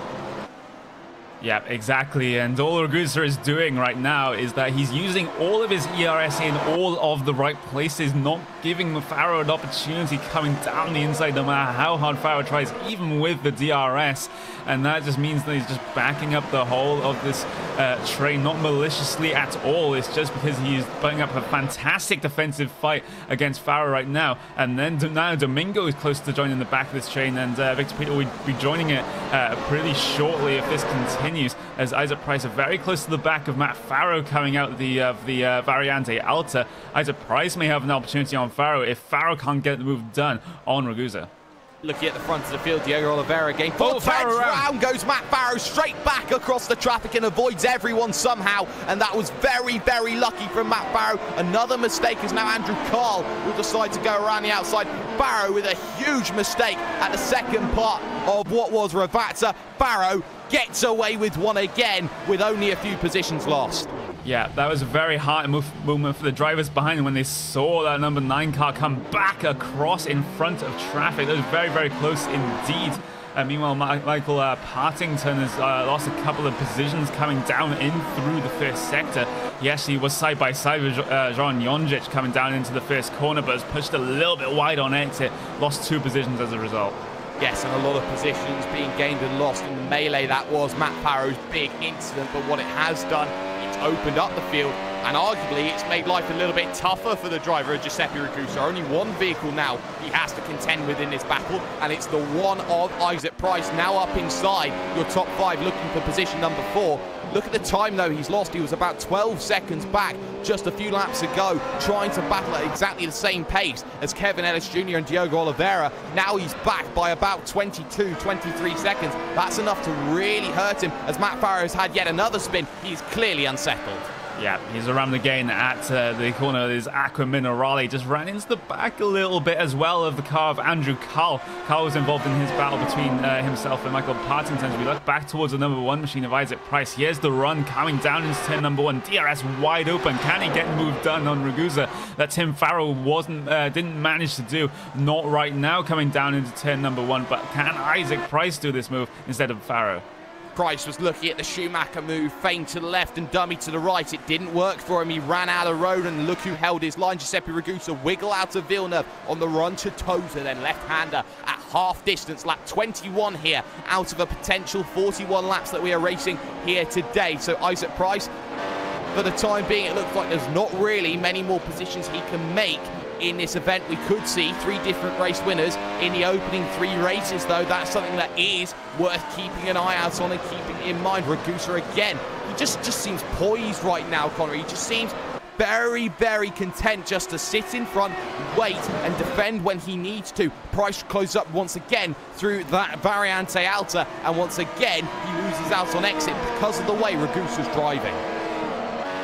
Yeah, exactly, and all Ragusa is doing right now is that he's using all of his ERS in all of the right places, not giving Farrow an opportunity coming down the inside no matter how hard Farrow tries, even with the DRS, and that just means that he's just backing up the whole of this train, not maliciously at all. It's just because he's putting up a fantastic defensive fight against Farrow right now, and then now Domingo is close to joining the back of this train, and Victor Peter will be joining it pretty shortly if this continues, as Isaac Price are very close to the back of Matt Farrow coming out the Variante Alta. Isaac Price may have an opportunity on Farrow if Farrow can't get the move done on Ragusa. Looking at the front of the field, Diego Oliveira again. Farrow round goes Matt Farrow straight back across the traffic and avoids everyone somehow. And that was very, very lucky from Matt Farrow. Another mistake is now Andrew Carl will decide to go around the outside. Farrow with a huge mistake at the second part of what was Ravazza. Farrow gets away with one again with only a few positions lost. Yeah, that was a very hard movement for the drivers behind them when they saw that number 9 car come back across in front of traffic. That was very, very close indeed. Meanwhile, Michael Partington has lost a couple of positions coming down in through the first sector. He actually was side by side with Zoran Jonjic coming down into the first corner, but has pushed a little bit wide on exit. Lost 2 positions as a result. Yes, and a lot of positions being gained and lost in the melee. That was Matt Farrow's big incident, but what it has done, it's opened up the field, and arguably it's made life a little bit tougher for the driver of Giuseppe Ragusa. Only one vehicle now he has to contend with in this battle, and it's the one of Isaac Price, now up inside your top 5, looking for position number 4. Look at the time, though, he's lost. He was about 12 seconds back just a few laps ago, trying to battle at exactly the same pace as Kevin Ellis Jr. and Diogo Oliveira. Now he's back by about 22, 23 seconds. That's enough to really hurt him, as Matt Farrow has had yet another spin. He's clearly unsettled. Yeah, he's around again at the corner of his Aqua Minerale. Just ran into the back a little bit as well of the car of Andrew Carl. Carl was involved in his battle between himself and Michael Partington. As we look back towards the number 1 machine of Isaac Price. Here's the run coming down into turn number 1. DRS wide open. Can he get the move done on Ragusa that Tim Farrow didn't manage to do? Not right now coming down into turn number 1. But can Isaac Price do this move instead of Farrow? Price was looking at the Schumacher move, feint to the left and dummy to the right. It didn't work for him. He ran out of the road, and look who held his line. Giuseppe Ragusa wiggle out of Villeneuve on the run to Tosa, then left-hander at half distance. Lap 21 here out of a potential 41 laps that we are racing here today. So Isaac Price, for the time being, it looks like there's not really many more positions he can make in this event. We could see 3 different race winners in the opening 3 races, though. That's something that is worth keeping an eye out on and keeping in mind. Ragusa again, he just seems poised right now, Connor. He just seems very, very content just to sit in front, wait and defend when he needs to. Price closes up once again through that Variante Alta, and once again he loses out on exit because of the way Ragusa's driving.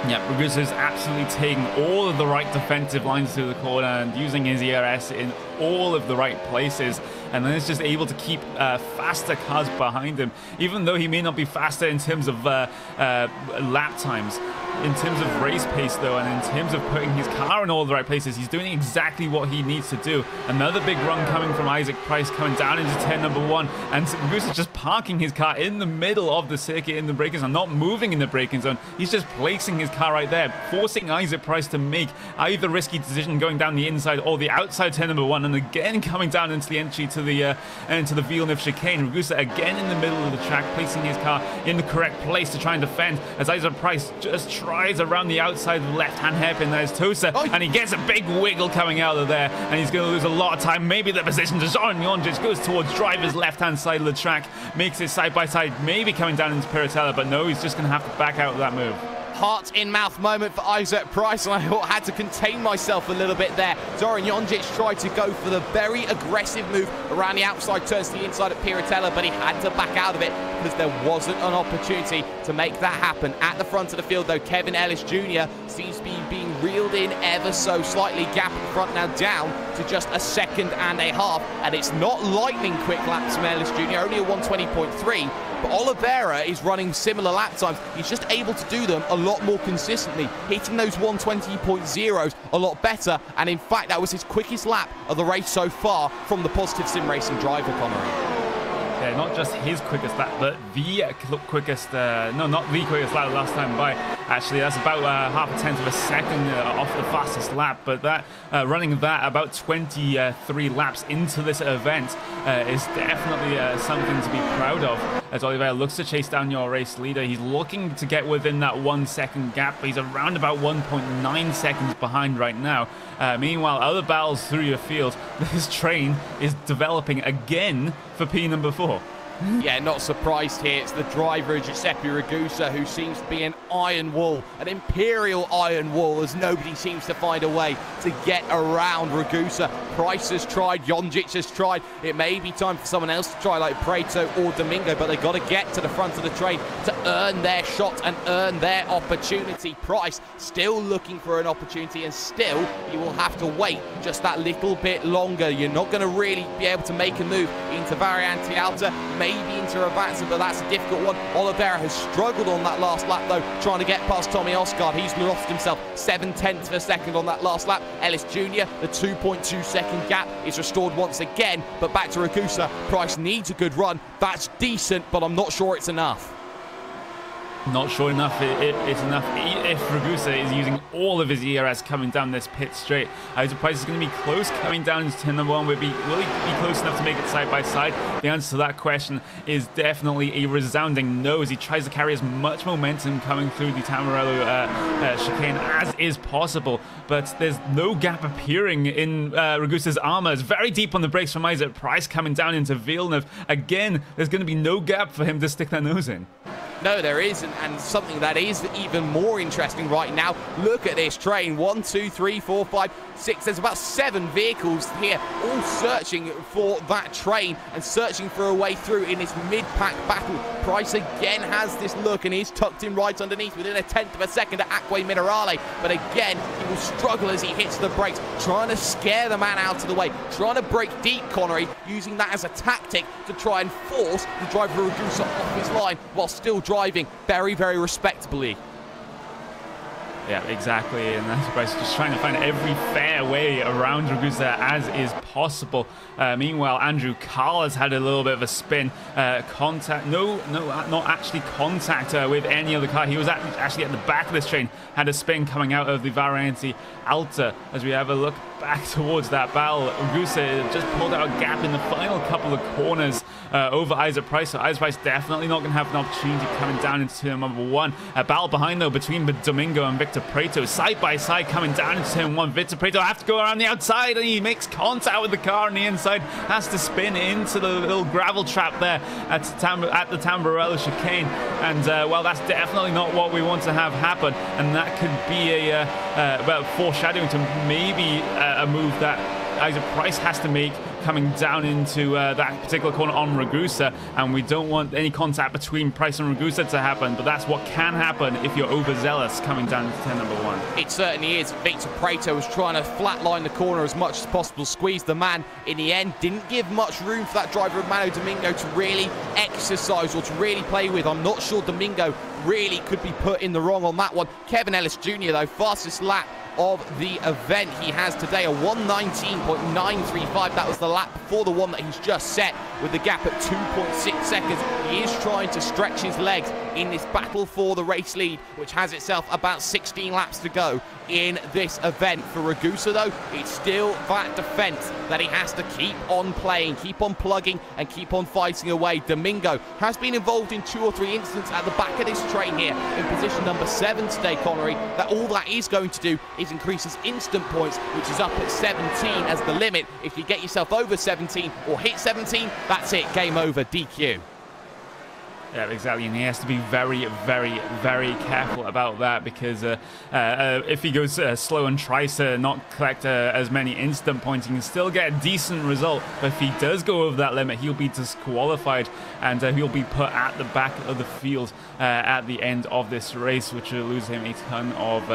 Yeah, Ragusa is absolutely taking all of the right defensive lines through the corner and using his ERS in all of the right places, and then is just able to keep faster cars behind him, even though he may not be faster in terms of lap times. In terms of race pace, though, and in terms of putting his car in all the right places, he's doing exactly what he needs to do. Another big run coming from Isaac Price, coming down into turn number 1, and Ragusa just parking his car in the middle of the circuit in the braking zone, not moving in the braking zone. He's just placing his car right there, forcing Isaac Price to make either risky decision going down the inside or the outside turn number 1, and again coming down into the entry to the Villeneuve chicane. Ragusa again in the middle of the track, placing his car in the correct place to try and defend, as Isaac Price just tries around the outside of the left-hand hairpin. There's Tosa, and he gets a big wiggle coming out of there, and he's going to lose a lot of time. Maybe the position to Zoran Jonjic goes towards driver's left-hand side of the track, makes it side-by-side, maybe coming down into Piratella, but no, he's just going to have to back out of that move. Heart-in-mouth moment for Isaac Price, and I had to contain myself a little bit there. Zoran Jonjic tried to go for the very aggressive move around the outside turns to the inside at Piratella, but he had to back out of it because there wasn't an opportunity to make that happen. At the front of the field, though, Kevin Ellis Jr. seems to be being reeled in ever so slightly. Gap at the front now down to just a second and a half, and it's not lightning quick laps from Ellis Jr., only a 120.3. But Oliveira is running similar lap times. He's just able to do them a lot more consistently, hitting those 120.0s a lot better. And in fact, that was his quickest lap of the race so far from the Positive Sim Racing driver, Connery. Yeah, not just his quickest lap, but the quickest, no, not the quickest lap last time by. Actually, that's about half a tenth of a second off the fastest lap, but that running that about 23 laps into this event is definitely something to be proud of. As Oliveira looks to chase down your race leader, he's looking to get within that 1 second gap, but he's around about 1.9 seconds behind right now. Meanwhile, other battles through your field, this train is developing again for P number 4. Yeah, not surprised here. It's the driver, Giuseppe Ragusa, who seems to be an iron wall, an imperial iron wall, as nobody seems to find a way to get around Ragusa. Price has tried, Jonjic has tried. It may be time for someone else to try, like Preto or Domingo, but they've got to get to the front of the train to earn their shot and earn their opportunity. Price still looking for an opportunity, and still you will have to wait just that little bit longer. You're not going to really be able to make a move into Variante Alta. maybe into Rabatza, but that's a difficult one. Oliveira has struggled on that last lap, though, trying to get past Tommy Osgaard. He's lost himself 7/10 of a second on that last lap. Ellis Jr., the 2.2-second gap is restored once again, but back to Ragusa. Price needs a good run. That's decent, but I'm not sure it's enough. Not sure enough it's enough if Ragusa is using all of his ERS coming down this pit straight. Isaac Price is going to be close coming down into turn number 1. Will he be close enough to make it side by side? The answer to that question is definitely a resounding no, as he tries to carry as much momentum coming through the Tamburello chicane as is possible. But there's no gap appearing in Ragusa's armor. It's very deep on the brakes from Isaac Price coming down into Villeneuve. Again, there's going to be no gap for him to stick their nose in. No, there isn't, and something that is even more interesting right now. Look at this train. 1, 2, 3, 4, 5, 6. There's about 7 vehicles here, all searching for that train and searching for a way through in this mid-pack battle. Price again has this look and he's tucked in right underneath within 1/10 of a second at Acque Minerale. But again, he will struggle as he hits the brakes, trying to scare the man out of the way, trying to break deep, Connery, using that as a tactic to try and force the driver Ragusa off his line while still driving very, very respectably. Yeah, exactly, and that's Price just trying to find every fair way around Ragusa as is possible. Meanwhile, Andrew Carl has had a little bit of a spin. Contact, not actually contact with any other car. He was actually at the back of this train, had a spin coming out of the Variante Alta. As we have a look back towards that battle, Ragusa just pulled out a gap in the final couple of corners over Isaac Price. So Isaac Price definitely not going to have an opportunity coming down into turn number 1. A battle behind, though, between Domingo and Victor Prieto, side by side coming down into turn 1. Victor Prieto has to go around the outside, and he makes contact with the car on the inside, has to spin into the little gravel trap there at the Tamburello chicane. And well, that's definitely not what we want to have happen, and that could be a foreshadowing to maybe a move that Isaac Price has to make coming down into that particular corner on Ragusa, and we don't want any contact between Price and Ragusa to happen, but that's what can happen if you're overzealous coming down into turn number 1. It certainly is. Victor Prieto was trying to flatline the corner as much as possible, squeeze the man. In the end, didn't give much room for that driver of Mano Domingo to really exercise or to really play with. I'm not sure Domingo really could be put in the wrong on that one. Kevin Ellis Jr., though, fastest lap of the event he has today, a 1:19.935. That was the lap before the one that he's just set, with the gap at 2.6 seconds. He is trying to stretch his legs in this battle for the race lead, which has itself about 16 laps to go in this event. For Ragusa, though, it's still that defense that he has to keep on playing, keep on plugging, and keep on fighting away. Domingo has been involved in 2 or 3 incidents at the back of this train here in position number 7 today, Connery. That all that is going to do is increase his instant points, which is up at 17 as the limit. If you get yourself over 17 or hit 17, that's it, game over, DQ. Yeah, exactly, and he has to be very, very, very careful about that, because if he goes slow and tries to not collect as many instant points, he can still get a decent result, but if he does go over that limit, he'll be disqualified, and he'll be put at the back of the field at the end of this race, which will lose him a ton of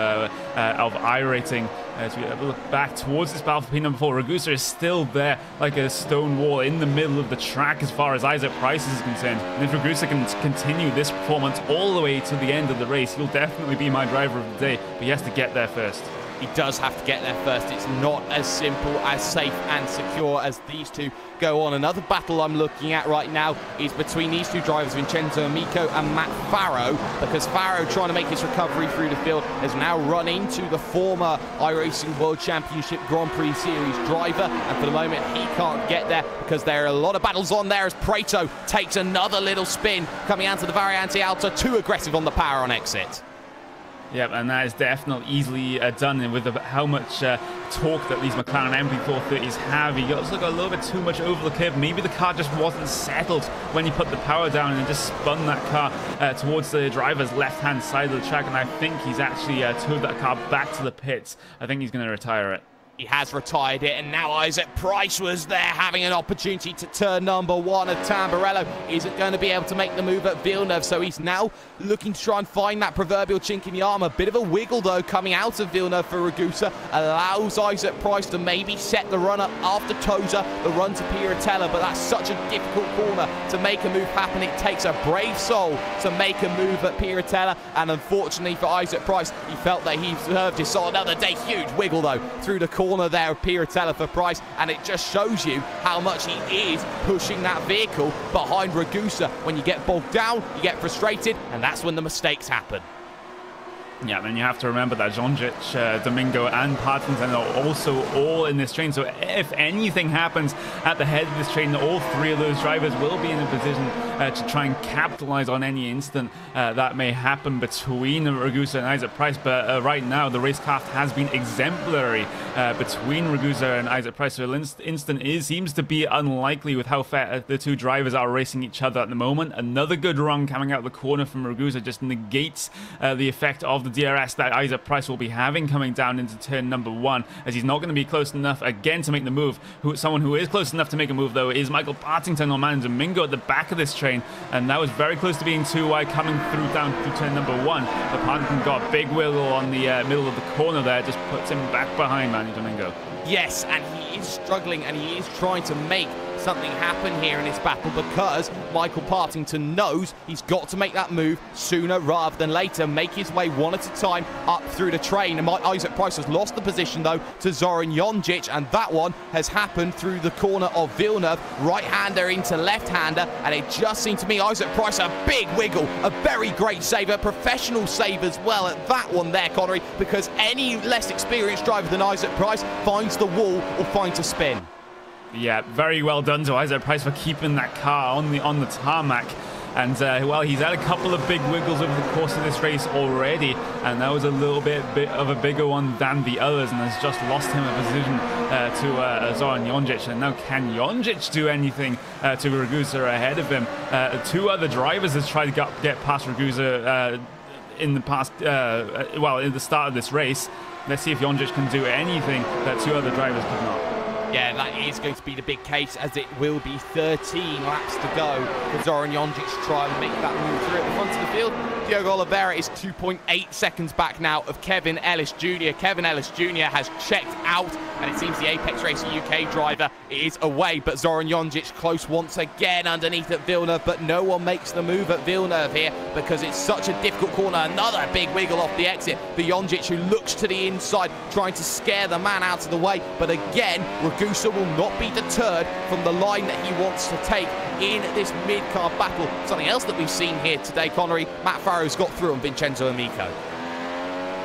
iRacing. As we look back towards this battle for P number 4, Ragusa is still there like a stone wall in the middle of the track as far as Isaac Price is concerned. And if Ragusa can continue this performance all the way to the end of the race, he'll definitely be my driver of the day, but he has to get there first. He does have to get there first. It's not as simple, as safe and secure as these two go on. Another battle I'm looking at right now is between these two drivers, Vincenzo Amico and Matt Farrow, because Farrow, trying to make his recovery through the field, has now run into the former iRacing World Championship Grand Prix Series driver, and for the moment he can't get there because there are a lot of battles on there as Prieto takes another little spin coming out to the Variante Alta, too aggressive on the power on exit. Yep, and that is definitely easily done with how much torque that these McLaren MP430s have. He got a little bit too much over the curve. Maybe the car just wasn't settled when he put the power down and just spun that car towards the driver's left-hand side of the track, and I think he's actually towed that car back to the pits. I think he's going to retire it. He has retired it, and now Isaac Price was there having an opportunity to turn number 1 of Tamburello. Isn't going to be able to make the move at Villeneuve, so he's now looking to try and find that proverbial chink in the armor. Bit of a wiggle, though, coming out of Villeneuve for Ragusa. Allows Isaac Price to maybe set the run up after Toza, the run to Piratella, but that's such a difficult corner to make a move happen. It takes a brave soul to make a move at Piratella, and unfortunately for Isaac Price, he felt that he deserved his soul another day. Huge wiggle, though, through the corner there of Piratella for Price, and it just shows you how much he is pushing that vehicle behind Ragusa. When you get bogged down, you get frustrated, and that's when the mistakes happen. Yeah, and you have to remember that Jonjic, Domingo, and Partington are also all in this train. So if anything happens at the head of this train, all three of those drivers will be in a position to try and capitalize on any instant that may happen between Ragusa and Isaac Price. But right now, the racecraft has been exemplary between Ragusa and Isaac Price. So instant seems to be unlikely with how fair the two drivers are racing each other at the moment. Another good run coming out the corner from Ragusa just negates the effect of the DRS that Isaac Price will be having coming down into turn number 1, as he's not going to be close enough again to make the move. Someone who is close enough to make a move, though, is Michael Partington on Manu Domingo at the back of this train, and that was very close to being too wide coming through down through turn number 1. But Partington got a big wiggle on the middle of the corner there, just puts him back behind Manu Domingo. Yes, and he is struggling, and he is trying to make something happen here in this battle, because Michael Partington knows he's got to make that move sooner rather than later, make his way one at a time up through the train. And Isaac Price has lost the position, though, to Zoran Jonjic, and that one has happened through the corner of Villeneuve. Right-hander into left-hander, and it just seemed to me Isaac Price a big wiggle, a very great save, a professional save as well at that one there, Connery, because any less experienced driver than Isaac Price finds the wall or finds a spin. Yeah, very well done to Isaac Price for keeping that car on the tarmac. And, well, he's had a couple of big wiggles over the course of this race already, and that was a little bit of a bigger one than the others, and has just lost him a position to Zoran Jonjic. And now can Jonjic do anything to Ragusa ahead of him? Two other drivers has tried to get past Ragusa in the past, well, in the start of this race. Let's see if Jonjic can do anything that two other drivers could not. Yeah, that is going to be the big case, as it will be 13 laps to go for Zoran Jonjic to try and make that move through at the front of the field. Diogo Oliveira is 2.8 seconds back now of Kevin Ellis Jr. Kevin Ellis Jr. has checked out, and it seems the Apex Racing UK driver is away, but Zoran Jonjic close once again underneath at Villeneuve, but no one makes the move at Villeneuve here because it's such a difficult corner. Another big wiggle off the exit for Jonjic, who looks to the inside, trying to scare the man out of the way, but again, Ragusa will not be deterred from the line that he wants to take in this mid-car battle. Something else that we've seen here today, Connery, Matt Farrow's got through on Vincenzo Amico.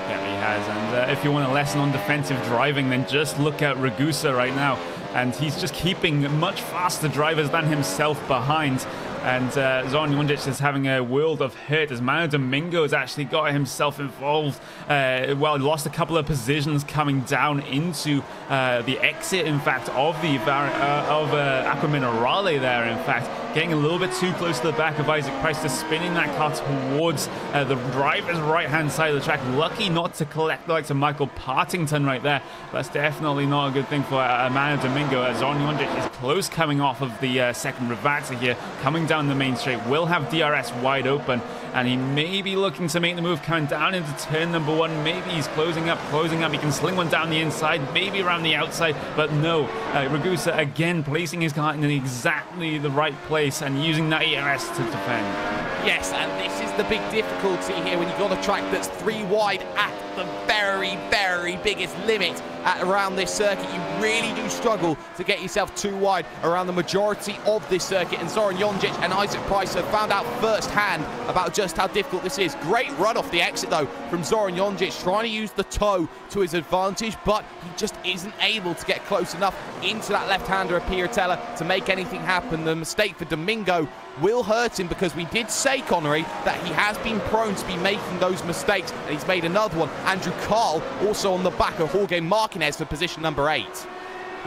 Yeah, he has, and if you want a lesson on defensive driving, then just look at Ragusa right now, and he's just keeping much faster drivers than himself behind. And Zoran Jonjic is having a world of hurt, as Manu Domingo has actually got himself involved. Well, lost a couple of positions coming down into the exit, in fact, of the Aqua Minerale there, in fact. Getting a little bit too close to the back of Isaac Price, just spinning that car towards the driver's right-hand side of the track. Lucky not to collect the likes of Michael Partington right there. That's definitely not a good thing for Manu Domingo. Zoran Jonjic is close coming off of the second Rivazza here, coming down the main straight, will have DRS wide open, and he may be looking to make the move coming down into turn number 1. Maybe he's closing up. He can sling one down the inside, maybe around the outside, but no. Ragusa again placing his car in exactly the right place and using that ERS to defend. Yes, and this is the big difficulty here when you've got a track that's 3 wide at the very, very biggest limit around this circuit. You really do struggle to get yourself 2 wide around the majority of this circuit, and Zoran Jonjic and Isaac Price have found out firsthand about just how difficult this is. Great run off the exit, though, from Zoran Jonjic, trying to use the toe to his advantage, but he just isn't able to get close enough into that left-hander of Piratella to make anything happen. The mistake for Domingo will hurt him, because we did say, Connery, that he has been prone to be making those mistakes, and he's made another one. Andrew Carl also on the back of Jorge Marquez for position number 8.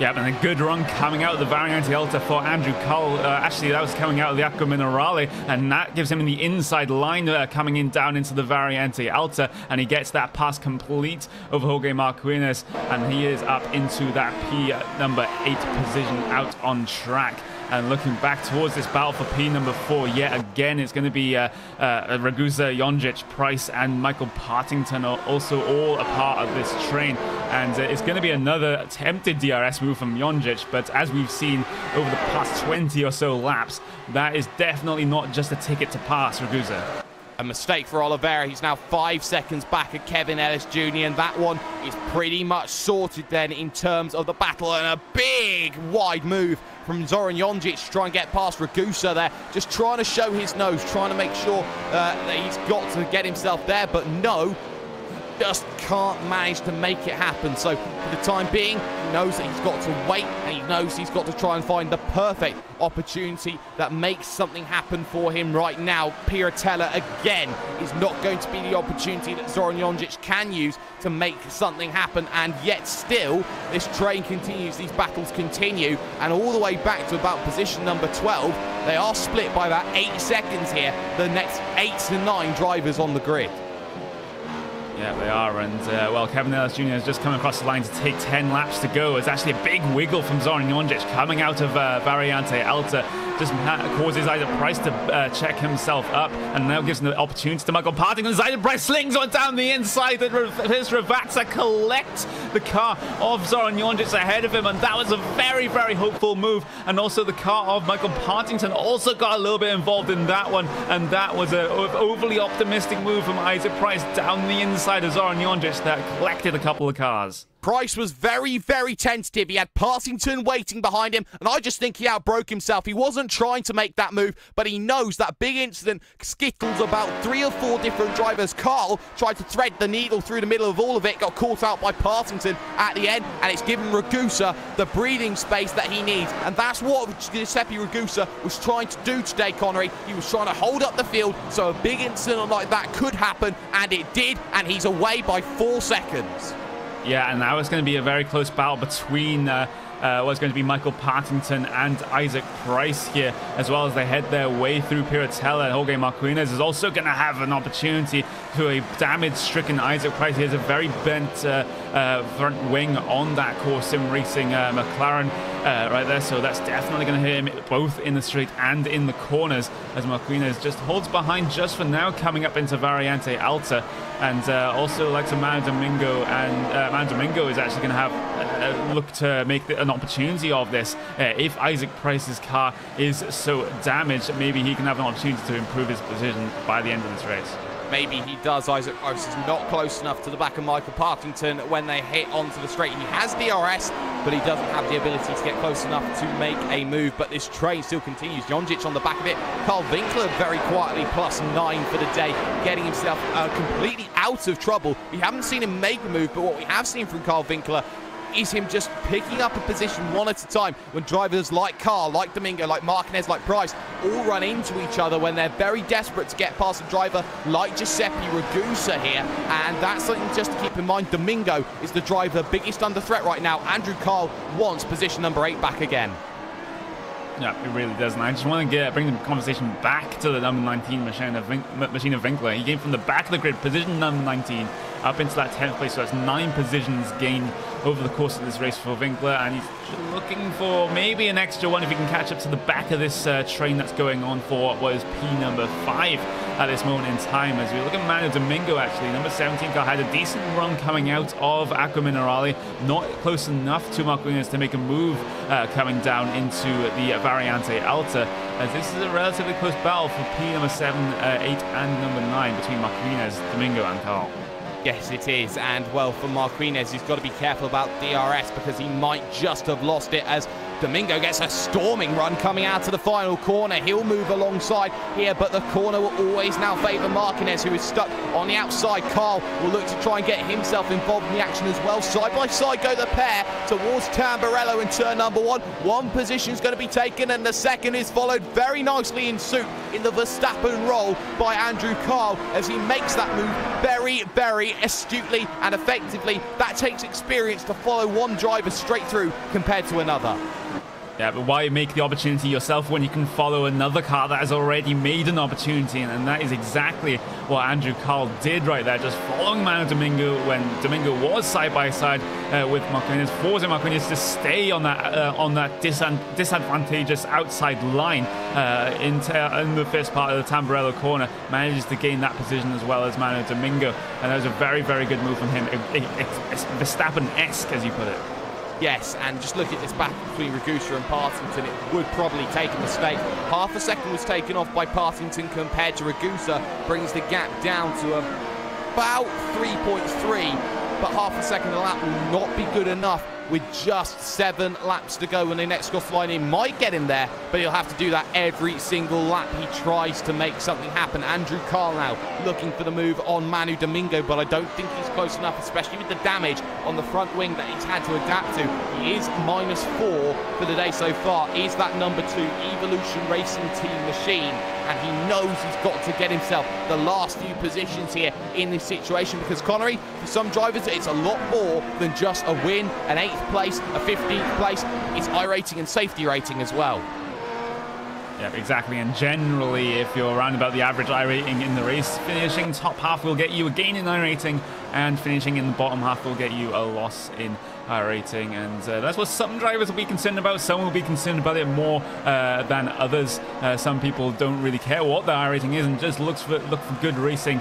Yeah, and a good run coming out of the Variante Alta for Andrew Cole. Actually, that was coming out of the Acqua Minerale, and that gives him the inside line coming in down into the Variante Alta, and he gets that pass complete over Jorge Marquinez, and he is up into that P8 position out on track. And looking back towards this battle for P4, yet again, it's going to be Ragusa, Jonjic, Price, and Michael Partington are also all a part of this train. And it's going to be another attempted DRS move from Jonjic, but as we've seen over the past 20 or so laps, that is definitely not just a ticket to pass Ragusa. A mistake for Oliveira. He's now 5 seconds back at Kevin Ellis Jr. and that one is pretty much sorted then in terms of the battle, and a big wide move from Zoran Jonjic to try and get past Ragusa there. Just trying to show his nose, trying to make sure that he's got to get himself there, but no, just can't manage to make it happen. So for the time being, he knows that he's got to wait, and he knows he's got to try and find the perfect opportunity that makes something happen for him right now. Piratella again is not going to be the opportunity that Zoran Jonjic can use to make something happen, and yet still this train continues, these battles continue, and all the way back to about position number 12, they are split by about 8 seconds here, the next 8 to 9 drivers on the grid. Yeah, they are, and well, Kevin Ellis Jr. has just come across the line to take 10 laps to go. It's actually a big wiggle from Zoran Jonjic coming out of Variante Alta. Just causes Isaac Price to check himself up, and now gives him the opportunity to Michael Partington. Isaac Price slings one down the inside, and his Ravazza collects the car of Zoran Jonjic ahead of him, and that was a very, very hopeful move. And also the car of Michael Partington also got a little bit involved in that one, and that was an overly optimistic move from Isaac Price down the inside of Zoran Jonjic that collected a couple of cars. Price was very, very tentative. He had Partington waiting behind him, and I just think he outbroke himself. He wasn't trying to make that move, but he knows that big incident skittles about 3 or 4 different drivers. Carl tried to thread the needle through the middle of all of it, got caught out by Partington at the end, and it's given Ragusa the breathing space that he needs, and that's what Giuseppe Ragusa was trying to do today, Connery. He was trying to hold up the field so a big incident like that could happen, and it did, and he's away by 4 seconds. Yeah, and now it's going to be a very close battle between what's going to be Michael Partington and Isaac Price here, as well as they head their way through Piratella. Jorge Marquinez is also going to have an opportunity to a damage-stricken Isaac Price. He has a very bent front wing on that core sim racing McLaren right there, so that's definitely going to hit him both in the straight and in the corners, as Marquinez just holds behind just for now, coming up into Variante Alta. And also like to Manu Domingo, and Manu Domingo is actually going to have look to make an opportunity of this. If Isaac Price's car is so damaged, maybe he can have an opportunity to improve his position by the end of this race. Maybe he does. Isaac Price is not close enough to the back of Michael Partington when they hit onto the straight. He has DRS, but he doesn't have the ability to get close enough to make a move. But this train still continues. Jonjic on the back of it. Carl Winkler very quietly +9 for the day, getting himself completely out of trouble. We haven't seen him make a move, but what we have seen from Carl Winkler is him just picking up a position one at a time when drivers like Carl, like Domingo, like Marquinez, like Price all run into each other when they're very desperate to get past a driver like Giuseppe Ragusa here, and that's something just to keep in mind. Domingo is the driver biggest under threat right now. Andrew Carl wants position number 8 back again. Yeah, it really does. And I just want to bring the conversation back to the number 19 machine of Winkler. He came from the back of the grid, position number 19, up into that 10th place. So that's 9 positions gained over the course of this race for Winkler, and he's looking for maybe an extra one if he can catch up to the back of this train that's going on for what is P5 at this moment in time. As we look at Manu Domingo, actually, number 17 car had a decent run coming out of Acqua Minerale, not close enough to Marquinez to make a move coming down into the Variante Alta, as this is a relatively close battle for P7, 8 and number 9 between Marquinez, Domingo and Carl. Yes, it is, and well, for Marquinez, he's got to be careful about DRS because he might just have lost it, as Domingo gets a storming run coming out to the final corner. He'll move alongside here, but the corner will always now favour Marquez, who is stuck on the outside. Carl will look to try and get himself involved in the action as well. Side by side go the pair towards Tamburello in turn number 1. One position is going to be taken, and the second is followed very nicely in suit in the Verstappen roll by Andrew Carl as he makes that move very, very astutely and effectively. That takes experience to follow one driver straight through compared to another. Yeah, but why make the opportunity yourself when you can follow another car that has already made an opportunity? And that is exactly what Andrew Carl did right there, just following Manu Domingo when Domingo was side by side with Marquez, forcing Marquez to stay on that disadvantageous outside line in the first part of the Tamburello corner. Manages to gain that position as well as Manu Domingo, and that was a very, very good move from him. Verstappen-esque, as you put it. Yes, and just look at this battle between Ragusa and Partington. It would probably take a mistake. Half a second was taken off by Partington compared to Ragusa, brings the gap down to about 3.3, but half a second a lap will not be good enough with just 7 laps to go when the next cross line in. Might get him there, but he'll have to do that every single lap he tries to make something happen. Andrew Carl now looking for the move on Manu Domingo, but I don't think he's close enough, especially with the damage on the front wing that he's had to adapt to. He is -4 for the day so far. Is that number 2 Evolution Racing Team machine, and he knows he's got to get himself the last few positions here in this situation, because Connery, for some drivers, it's a lot more than just a win, an 8th place, a 15th place. It's iRating and safety rating as well. Yeah, exactly. And generally, if you're around about the average iRating in the race, finishing top half will get you a gain in iRating, and finishing in the bottom half will get you a loss in iRating. And that's what some drivers will be concerned about. Some will be concerned about it more than others. Some people don't really care what the iRating is and just look for good racing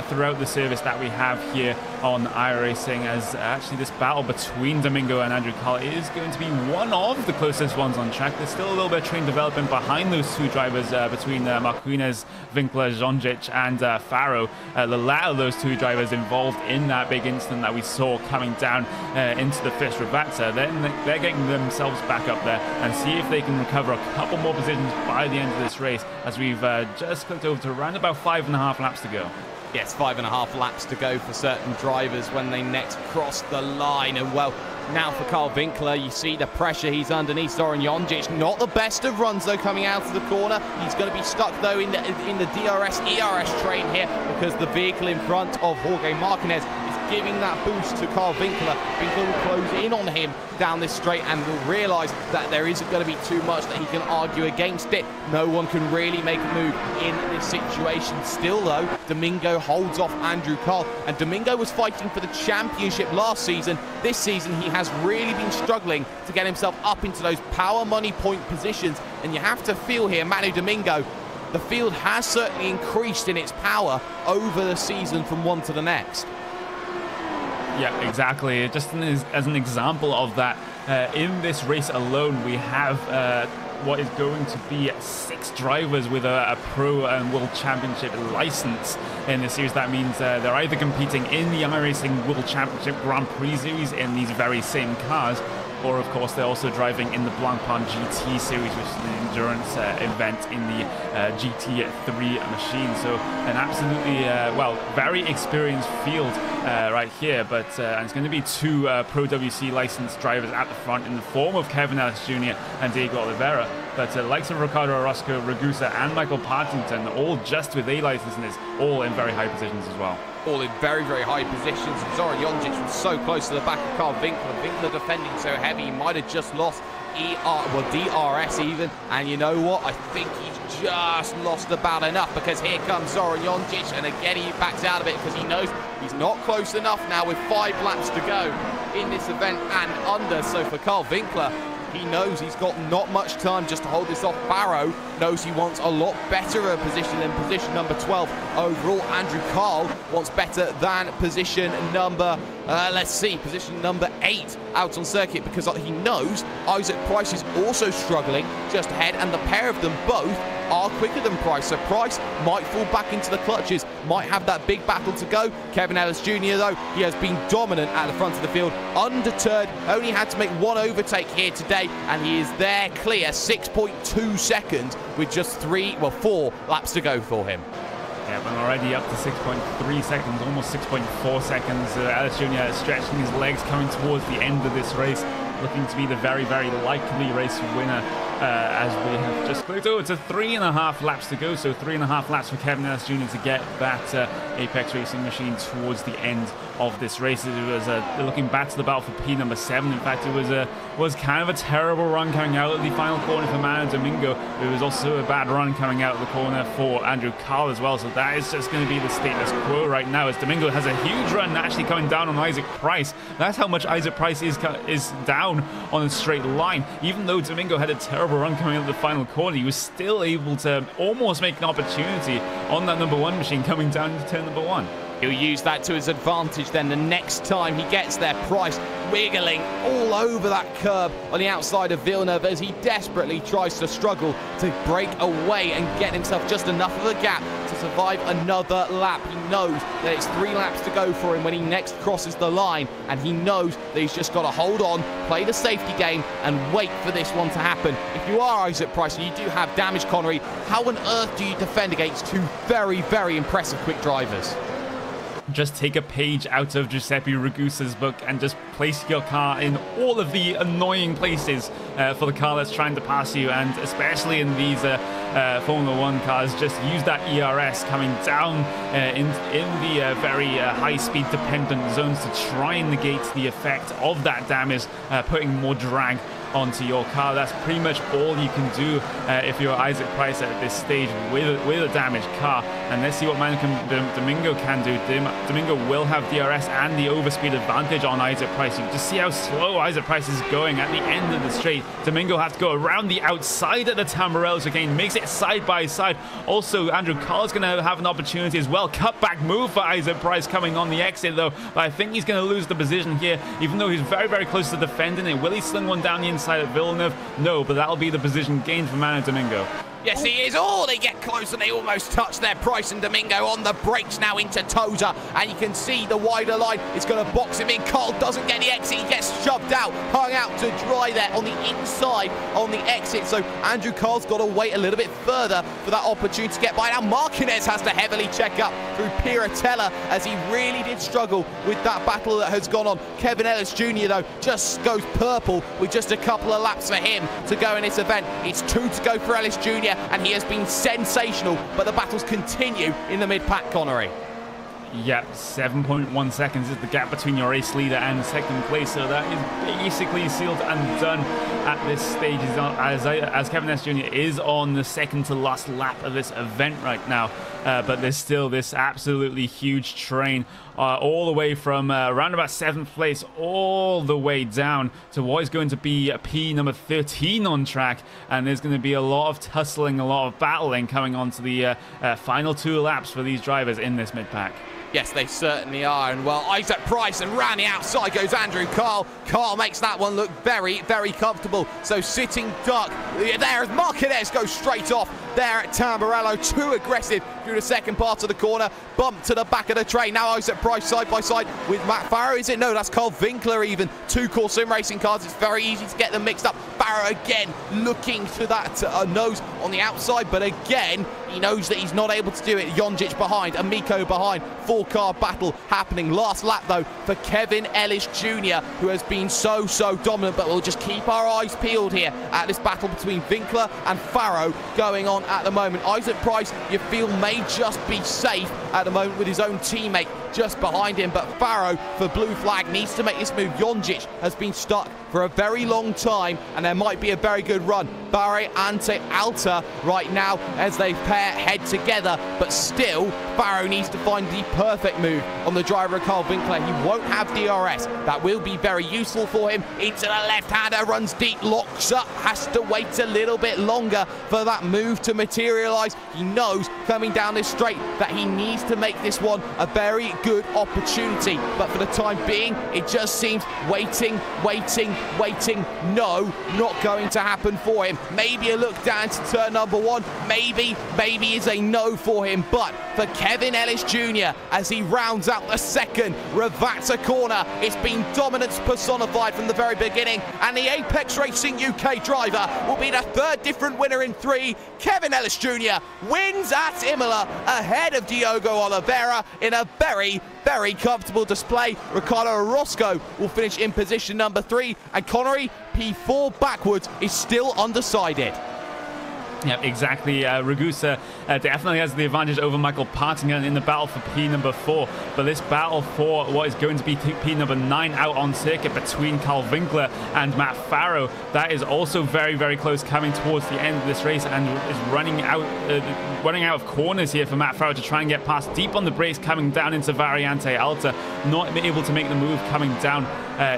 throughout the service that we have here on iRacing, as actually this battle between Domingo and Andrew Carl is going to be one of the closest ones on track. There's still a little bit of train development behind those two drivers between Marquez, Winkler, Zonjic and Faro. The latter of those two drivers involved in that big incident that we saw coming down into the first Ravazza. Then they're getting themselves back up there and see if they can recover a couple more positions by the end of this race, as we've just clicked over to around about 5.5 laps to go. Yes, 5.5 laps to go for certain drivers when they next cross the line. And well, now for Carl Winkler, you see the pressure he's underneath. Zoran Jonjic, not the best of runs though coming out of the corner. He's going to be stuck though in the DRS-ERS train here, because the vehicle in front of Jorge Marquez giving that boost to Carl Winkler. Winkler will close in on him down this straight and will realise that there isn't going to be too much that he can argue against it. No one can really make a move in this situation. Still though, Domingo holds off Andrew Carl, and Domingo was fighting for the championship last season. This season he has really been struggling to get himself up into those power money point positions, and you have to feel here, Manu Domingo, the field has certainly increased in its power over the season from one to the next. Yeah, exactly. Just as an example of that, in this race alone, we have what is going to be 6 drivers with a Pro and World Championship license in this series. That means they're either competing in the iRacing World Championship Grand Prix Series in these very same cars, or of course they're also driving in the Blancpain GT Series, which is an endurance event in the GT3 machine. So an absolutely, well, very experienced field right here, but and it's going to be 2 Pro WC licensed drivers at the front in the form of Kevin Ellis Jr. and Diego Oliveira. But likes of Ricardo Orozco, Ragusa and Michael Partington, all just with A licenses, all in very high positions as well. All in very, very high positions. Zoran Jonjic was so close to the back of Carl Winkler. Winkler defending so heavy, he might have just lost DRS even. And you know what? I think he's just lost about enough, because here comes Zoran Jonjic, and again he backs out of it because he knows he's not close enough now with 5 laps to go in this event and under. So for Carl Winkler, he knows he's got not much time just to hold this off. Barrow knows he wants a lot better a position than position number 12 overall. Andrew Carl wants better than position number, position number 8 out on circuit, because he knows Isaac Price is also struggling just ahead, and the pair of them both are quicker than Price. So Price might fall back into the clutches, might have that big battle to go. Kevin Ellis Jr. though, he has been dominant at the front of the field, undeterred, only had to make 1 overtake here today away, and he is there clear, 6.2 seconds with just 4 laps to go for him. Yeah, but already up to 6.3 seconds, almost 6.4 seconds. Ellis Jr. stretching his legs, coming towards the end of this race, looking to be the very, very likely race winner. As we have just looked over to 3.5 laps to go, so 3.5 laps for Kevin Ellis Jr. to get that Apex Racing machine towards the end of this race. It was looking back to the battle for P number 7. In fact, it was kind of a terrible run coming out of the final corner for Manu Domingo. It was also a bad run coming out of the corner for Andrew Carl as well. So that is just going to be the status quo right now, as Domingo has a huge run actually coming down on Isaac Price. That's how much Isaac Price is down on a straight line. Even though Domingo had a terrible run coming out of the final corner, he was still able to almost make an opportunity on that number 1 machine coming down into turn number 1. He'll use that to his advantage then the next time he gets there. Price wiggling all over that curb on the outside of Villeneuve as he desperately tries to struggle to break away and get himself just enough of a gap to survive another lap. He knows that it's 3 laps to go for him when he next crosses the line, and he knows that he's just got to hold on, play the safety game, and wait for this one to happen. If you are Isaac Price and you do have damage, Connery, how on earth do you defend against 2 very, very impressive quick drivers? Just take a page out of Giuseppe Ragusa's book and just place your car in all of the annoying places for the car that's trying to pass you, and especially in these Formula 1 cars, just use that ERS coming down in the very high-speed dependent zones to try and negate the effect of that damage, putting more drag onto your car. That's pretty much all you can do if you're Isaac Price at this stage with a damaged car. And let's see what Domingo can do. Domingo will have DRS and the overspeed advantage on Isaac Price. You just see how slow Isaac Price is going at the end of the straight. Domingo has to go around the outside of the Tamburello chicane, makes it side by side. Also, Andrew Carl's going to have an opportunity as well. Cutback move for Isaac Price coming on the exit though, but I think he's going to lose the position here, even though he's very, very close to defending it. Will he sling one down the inside of Villeneuve? No, but that'll be the position gained for Manu Domingo. Yes, he is. Oh, they get close and they almost touch their Price and Domingo on the brakes now into Toza. And you can see the wider line is going to box him in. Carl doesn't get the exit. He gets shoved out, hung out to dry there on the inside on the exit. So Andrew Carl's got to wait a little bit further for that opportunity to get by. Now Marquez has to heavily check up through Piratella as he really did struggle with that battle that has gone on. Kevin Ellis Jr. though just goes purple with just a couple of laps for him to go in this event. It's 2 to go for Ellis Jr. and he has been sensational, but the battles continue in the mid-pack, Connery. Yep, 7.1 seconds is the gap between your race leader and second place, so that is basically sealed and done at this stage, as Kevin S. Jr. is on the second to last lap of this event right now. But there's still this absolutely huge train all the way from around about 7th place all the way down to what is going to be P number 13 on track, and there's going to be a lot of tussling, a lot of battling coming on to the final 2 laps for these drivers in this mid-pack. Yes, they certainly are. And well, Isaac Price, and round the outside goes Andrew Carl. Carl makes that one look very, very comfortable. So sitting duck there as Marquez goes straight off there at Tamburello. Too aggressive through the second part of the corner. Bump to the back of the train. Now Isaac Price side by side with Matt Farrow. Is it? No, that's Carl Winkler even. 2 core sim racing cars. It's very easy to get them mixed up. Farrow again looking to that nose on the outside. But again, he knows that he's not able to do it. Jonjic behind, Amico behind. 4-car battle happening. Last lap though for Kevin Ellis Jr., who has been so dominant, but we'll just keep our eyes peeled here at this battle between Winkler and Farrow going on at the moment. Isaac Price, you feel, may just be safe at the moment with his own teammate just behind him, but Farrow for blue flag needs to make this move. Jonjic has been stuck for a very long time, and there might be a very good run. Barre ante Alta right now as they pair head together, but still Farrow needs to find the perfect move on the driver of Carl Winkler. He won't have DRS. That will be very useful for him. Into the left-hander, runs deep, locks up, has to wait a little bit longer for that move to materialize. He knows coming down this straight that he needs to make this one a very good opportunity. But for the time being, it just seems waiting. No, not going to happen for him. Maybe a look down to turn number one. Maybe is a no for him. But for Kevin Ellis Jr., as he rounds out the second Ravazza corner, it's been dominance personified from the very beginning. And the Apex Racing UK driver will be the third different winner in 3. Kevin Ellis Jr. wins at Imola ahead of Diogo Oliveira in a very comfortable display. Ricardo Orozco will finish in position number 3, and Connery, P4 backwards, is still undecided. Yep, exactly. Ragusa definitely has the advantage over Michael Partington in the battle for P number 4. But this battle for what is going to be P number 9 out on circuit between Carl Winkler and Matt Farrow, that is also very close, coming towards the end of this race, and is running out of corners here for Matt Farrow to try and get past. Deep on the brakes, coming down into Variante Alta, not able to make the move coming down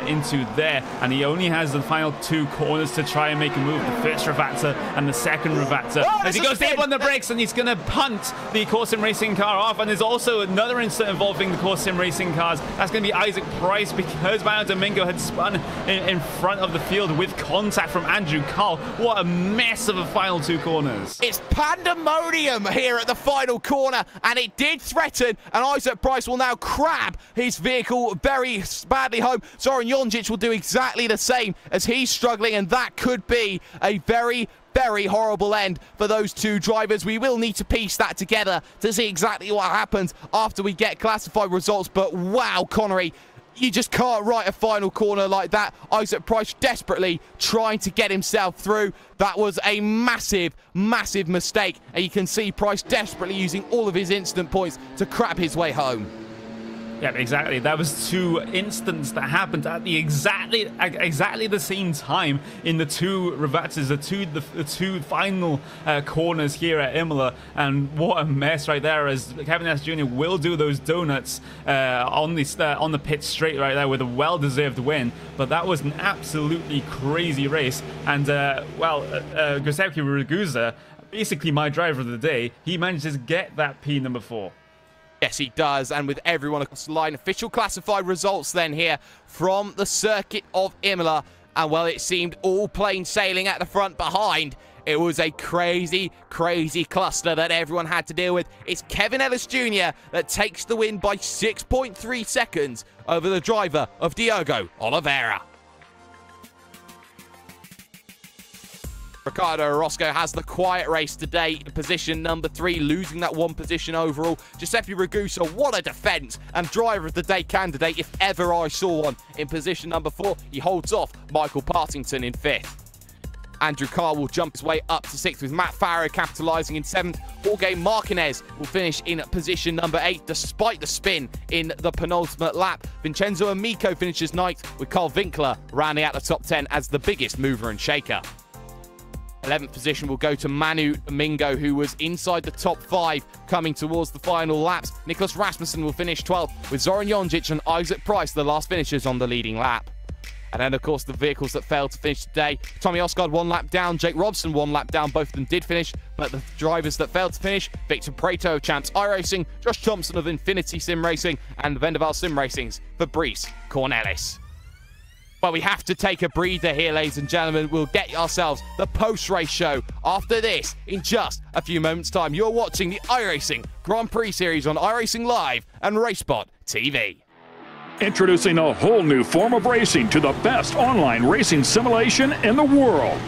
into there, and he only has the final 2 corners to try and make a move. The first Ravazza and the second Ravazza. As he goes deep on the brakes, and he's going to punt the Core Sim Racing car off. And there's also another incident involving the Core Sim Racing cars. That's going to be Isaac Price, because Mario Domingo had spun in front of the field with contact from Andrew Carl. What a mess of a final 2 corners. It's pandemonium here at the final corner, and it did threaten, and Isaac Price will now crab his vehicle very badly home. Zoran Jonjic will do exactly the same, as he's struggling, and that could be a very horrible end for those 2 drivers. We will need to piece that together to see exactly what happens after we get classified results. But wow, Connery, you just can't write a final corner like that. Isaac Price desperately trying to get himself through. That was a massive mistake, and you can see Price desperately using all of his instant points to crab his way home. Yeah, exactly. That was 2 incidents that happened at the exactly the same time in the 2 Ravazzas, the two final corners here at Imola, and what a mess right there, as Kevin S. Jr. will do those donuts on the pit straight right there with a well-deserved win. But that was an absolutely crazy race, and Giuseppe Ragusa, basically my driver of the day, he manages to get that P number 4. Yes, he does, and with everyone across the line, official classified results then here from the circuit of Imola. And well, it seemed all plain sailing at the front behind. It was a crazy cluster that everyone had to deal with. It's Kevin Ellis Jr. that takes the win by 6.3 seconds over the driver of Diogo Oliveira. Ricardo Orozco has the quiet race today in position number 3, losing that 1 position overall. Giuseppe Ragusa, what a defense, and driver of the day candidate if ever I saw one. In position number 4, he holds off Michael Partington in 5th. Andrew Carr will jump his way up to 6th, with Matt Farrow capitalising in 7th. Jorge Martinez will finish in position number 8 despite the spin in the penultimate lap. Vincenzo Amico finishes 9th, with Carl Winkler rounding out the top 10 as the biggest mover and shaker. 11th position will go to Manu Domingo, who was inside the top 5 coming towards the final laps. Nicholas Rasmussen will finish 12th, with Zoran Jonjic and Isaac Price the last finishers on the leading lap. And then, of course, the vehicles that failed to finish today. Tommy Osgard 1 lap down, Jake Robson 1 lap down. Both of them did finish, but the drivers that failed to finish, Victor Preto of Champs iRacing, Josh Thompson of Infinity Sim Racing, and Vendaval Sim Racing's Fabrice Cornelis. Well, we have to take a breather here, ladies and gentlemen. We'll get ourselves the post-race show after this in just a few moments' time. You're watching the iRacing Grand Prix Series on iRacing Live and RaceBot TV. Introducing a whole new form of racing to the best online racing simulation in the world.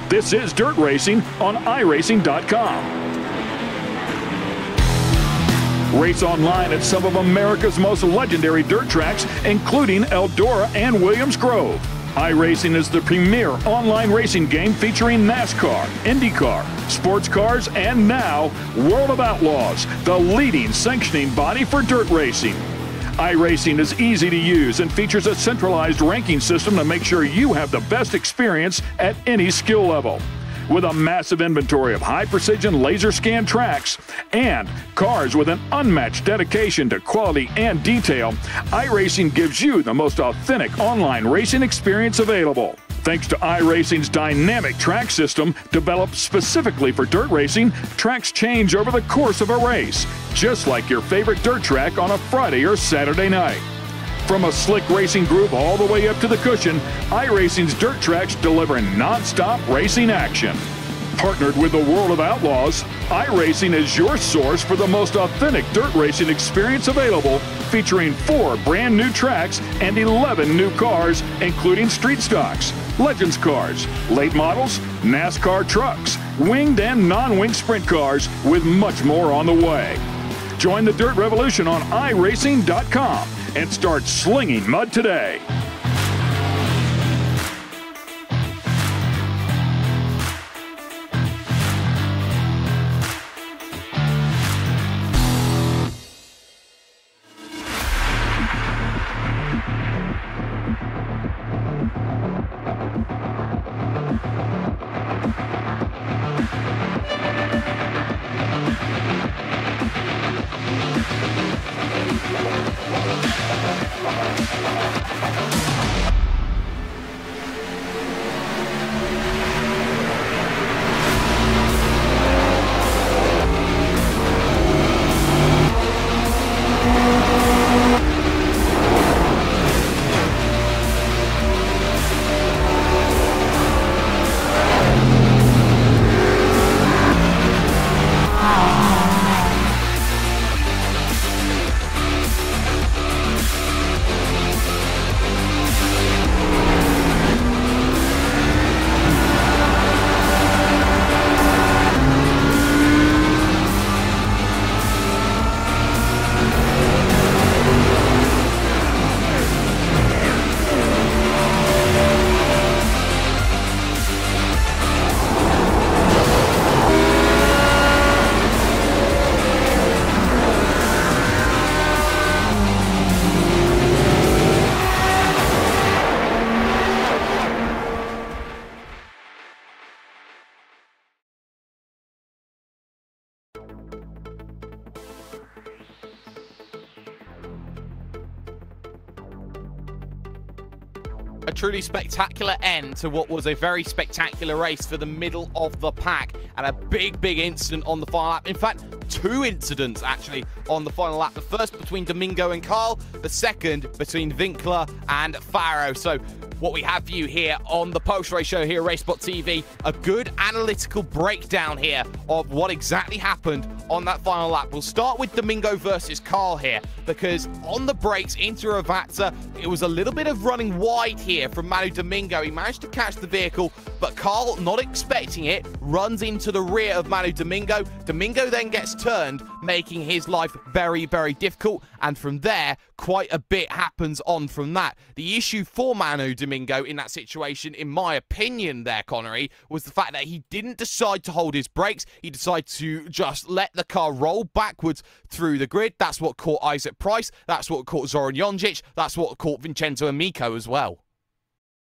This is Dirt Racing on iRacing.com. Race online at some of America's most legendary dirt tracks, including Eldora and Williams Grove. iRacing is the premier online racing game featuring NASCAR, IndyCar, sports cars, and now World of Outlaws, the leading sanctioning body for dirt racing. iRacing is easy to use and features a centralized ranking system to make sure you have the best experience at any skill level. With a massive inventory of high-precision laser scan tracks and cars with an unmatched dedication to quality and detail, iRacing gives you the most authentic online racing experience available. Thanks to iRacing's dynamic track system, developed specifically for dirt racing, tracks change over the course of a race, just like your favorite dirt track on a Friday or Saturday night. From a slick racing groove all the way up to the cushion, iRacing's dirt tracks deliver non-stop racing action. Partnered with the World of Outlaws, iRacing is your source for the most authentic dirt racing experience available, featuring 4 brand new tracks and 11 new cars, including street stocks, Legends cars, late models, NASCAR trucks, winged and non-winged sprint cars, with much more on the way. Join the Dirt Revolution on iRacing.com and start slinging mud today. A truly spectacular end to what was a very spectacular race for the middle of the pack, and a big incident on the final lap. In fact, 2 incidents actually on the final lap. The first between Domingo and Carl, the second between Winkler and Faro. So what we have for you here on the post-race show here at RaceSpot TV, a good analytical breakdown here of what exactly happened on that final lap. We'll start with Domingo versus Carl here, because on the brakes into Ravazza, it was a little bit of running wide here from Manu Domingo. He managed to catch the vehicle, but Carl, not expecting it, runs into the rear of Manu Domingo. Domingo then gets turned, making his life very difficult, and from there, quite a bit happens on from that. The issue for Manu Domingo in that situation, in my opinion there, Connery, was the fact that he didn't decide to hold his brakes. He decided to just let the car roll backwards through the grid. That's what caught Isaac Price. That's what caught Zoran Jonjic. That's what caught Vincenzo Amico as well.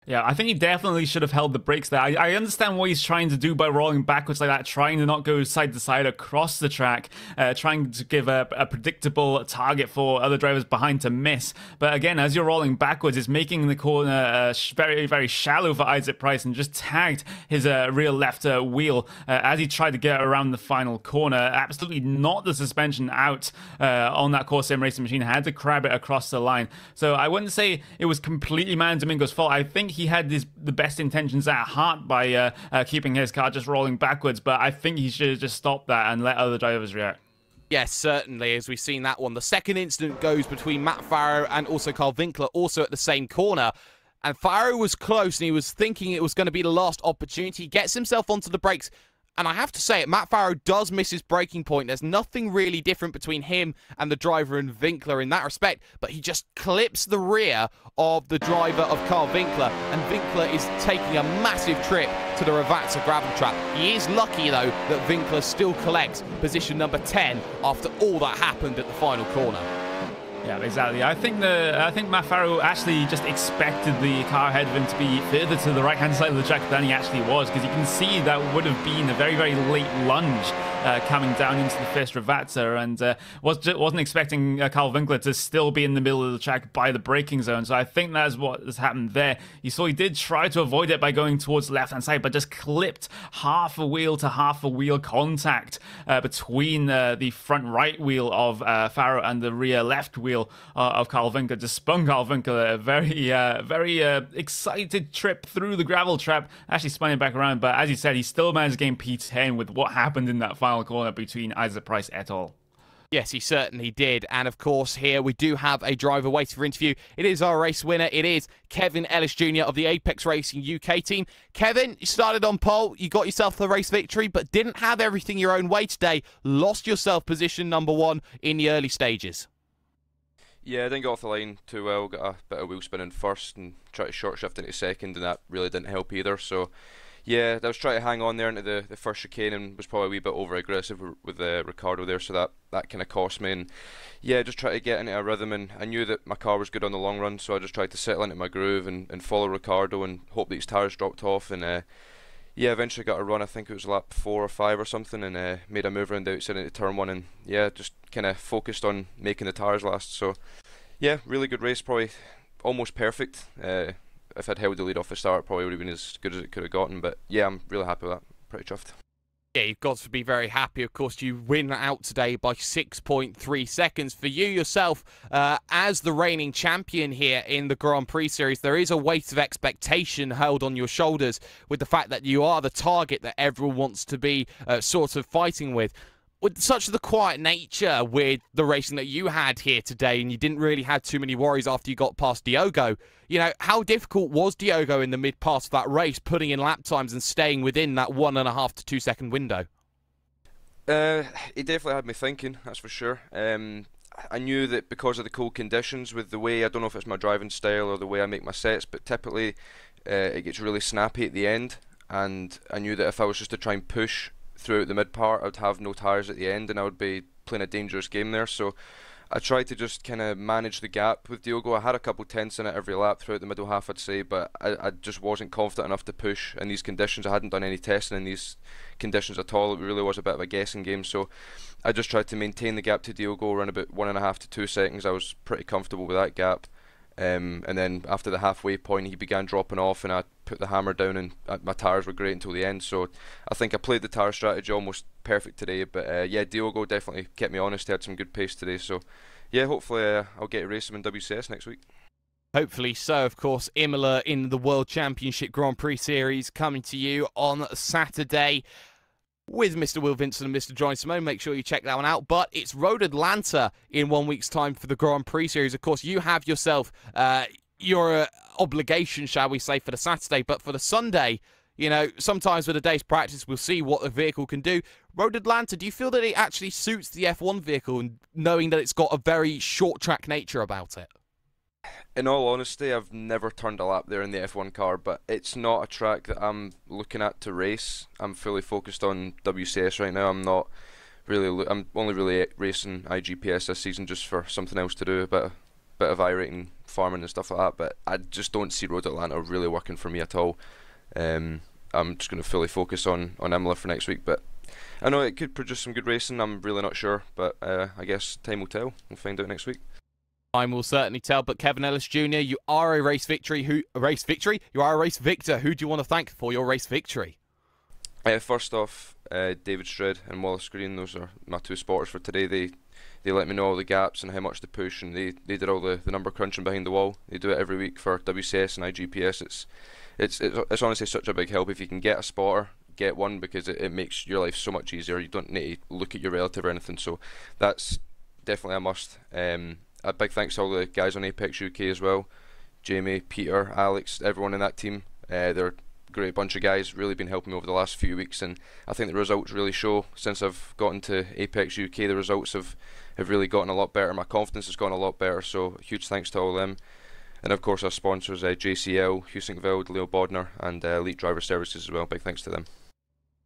Yeah, I think he definitely should have held the brakes there. I understand what he's trying to do by rolling backwards like that, trying to not go side to side across the track, trying to give a predictable target for other drivers behind to miss. But again, as you're rolling backwards, it's making the corner very shallow for Isaac Price, and just tagged his rear left wheel as he tried to get around the final corner. Absolutely not the suspension out on that Core Sim Racing machine. Had to crab it across the line. So I wouldn't say it was completely Manu Domingo's fault. I think he had the best intentions at heart by keeping his car just rolling backwards, but I think he should have just stopped that and let other drivers react. Yes, certainly, as we've seen that one. The second incident goes between Matt Farrow and also Carl Winkler, also at the same corner. And Farrow was close, and he was thinking it was going to be the last opportunity. He gets himself onto the brakes. And I have to say, Matt Farrow does miss his braking point. There's nothing really different between him and the driver and Winkler in that respect, but he just clips the rear of the driver of Carl Winkler, and Winkler is taking a massive trip to the Ravazza gravel trap. He is lucky, though, that Winkler still collects position number 10 after all that happened at the final corner. Yeah, exactly. I think Matt Farrow actually just expected the car ahead of him to be further to the right-hand side of the track than he actually was, because you can see that would have been a very late lunge coming down into the first Ravazza, and wasn't expecting Carl Winkler to still be in the middle of the track by the braking zone. So I think that's what has happened there. You saw he did try to avoid it by going towards the left-hand side, but just clipped half a wheel to half a wheel contact between the front right wheel of Faro and the rear left wheel of Carl Winkler. Just spun Carl Winkler a very excited trip through the gravel trap. Actually spun it back around, but as you said, he still managed to gain P10 with what happened in that final corner between Isaac Price et al. Yes, he certainly did. And of course, here we do have a driver waiting for interview. It is our race winner. It is Kevin Ellis Jr. of the Apex Racing UK team. Kevin, you started on pole. You got yourself the race victory, but didn't have everything your own way today. Lost yourself position #1 in the early stages. Yeah, I didn't get off the line too well. Got a bit of wheel spinning first and tried to short shift into second, and that really didn't help either. So yeah, I was trying to hang on there into the first chicane and was probably a wee bit over aggressive with Ricardo there, so that kind of cost me. And yeah, just try to get into a rhythm, and I knew that my car was good on the long run, so I just tried to settle into my groove and follow Ricardo and hope that his tires dropped off. And yeah, eventually got a run. I think it was lap 4 or 5 or something, and made a move around the outside into turn 1, and yeah, just kind of focused on making the tires last. So yeah, really good race, probably almost perfect. If I'd held the lead off the start, probably would have been as good as it could have gotten. But yeah, I'm really happy with that. Pretty chuffed. Yeah, you've got to be very happy. Of course, you win out today by 6.3 seconds. For you yourself, as the reigning champion here in the Grand Prix Series, there is a weight of expectation held on your shoulders with the fact that you are the target that everyone wants to be sort of fighting with. With such the quiet nature with the racing that you had here today, and you didn't really have too many worries after you got past Diogo, you know, how difficult was Diogo in the mid-pass of that race, putting in lap times and staying within that 1.5 to 2 second window? He definitely had me thinking, that's for sure. I knew that because of the cold conditions, with the way, I don't know if it's my driving style or the way I make my sets, but typically it gets really snappy at the end, and I knew that if I was just to try and push throughout the mid part, I'd have no tyres at the end and I would be playing a dangerous game there. So I tried to just kind of manage the gap with Diogo. I had a couple tenths in it every lap throughout the middle half, I'd say, but I just wasn't confident enough to push in these conditions. I hadn't done any testing in these conditions at all. It really was a bit of a guessing game. So I just tried to maintain the gap to Diogo around about 1.5 to 2 seconds. I was pretty comfortable with that gap. And then after the halfway point, he began dropping off, and I put the hammer down, and my tyres were great until the end. So I think I played the tyre strategy almost perfect today. But yeah, Diogo definitely kept me honest. He had some good pace today. So yeah, hopefully I'll get to race him in WCS next week. Hopefully so. Of course, Imola in the World Championship Grand Prix Series coming to you on Saturday with Mr. Will Vincent and Mr. Johnny Simone. Make sure you check that one out. But it's Road Atlanta in 1 week's time for the Grand Prix Series. Of course, you have yourself your obligation, shall we say, for the Saturday. But for the Sunday, you know, sometimes with a day's practice, we'll see what the vehicle can do. Road Atlanta, do you feel that it actually suits the F1 vehicle, and knowing that it's got a very short track nature about it? In all honesty, I've never turned a lap there in the F1 car, but it's not a track that I'm looking at to race. I'm fully focused on WCS right now. I'm only really racing iGPS this season just for something else to do, a bit of iRacing, farming and stuff like that. But I just don't see Road Atlanta really working for me at all. I'm just going to fully focus on Imola for next week, but I know it could produce some good racing. I'm really not sure, but I guess time will tell. We'll find out next week. Time will certainly tell. But Kevin Ellis Jr., you are a race victory. You are a race victor. Who do you want to thank for your race victory? First off, David Strid and Wallace Green. Those are my two spotters for today. They let me know all the gaps and how much to push, and they did all the number crunching behind the wall. They do it every week for WCS and iGPS. It's honestly such a big help if you can get a spotter. Get one, because it makes your life so much easier. You don't need to look at your relative or anything, so that's definitely a must. A big thanks to all the guys on Apex UK as well. Jamie, Peter, Alex, everyone in that team. They're a great bunch of guys, really been helping me over the last few weeks, and I think the results really show. Since I've gotten to Apex UK, the results have really gotten a lot better. My confidence has gotten a lot better, so huge thanks to all of them. And of course our sponsors, JCL, Husinkveld, Leo Bodner, and Elite Driver Services as well. Big thanks to them.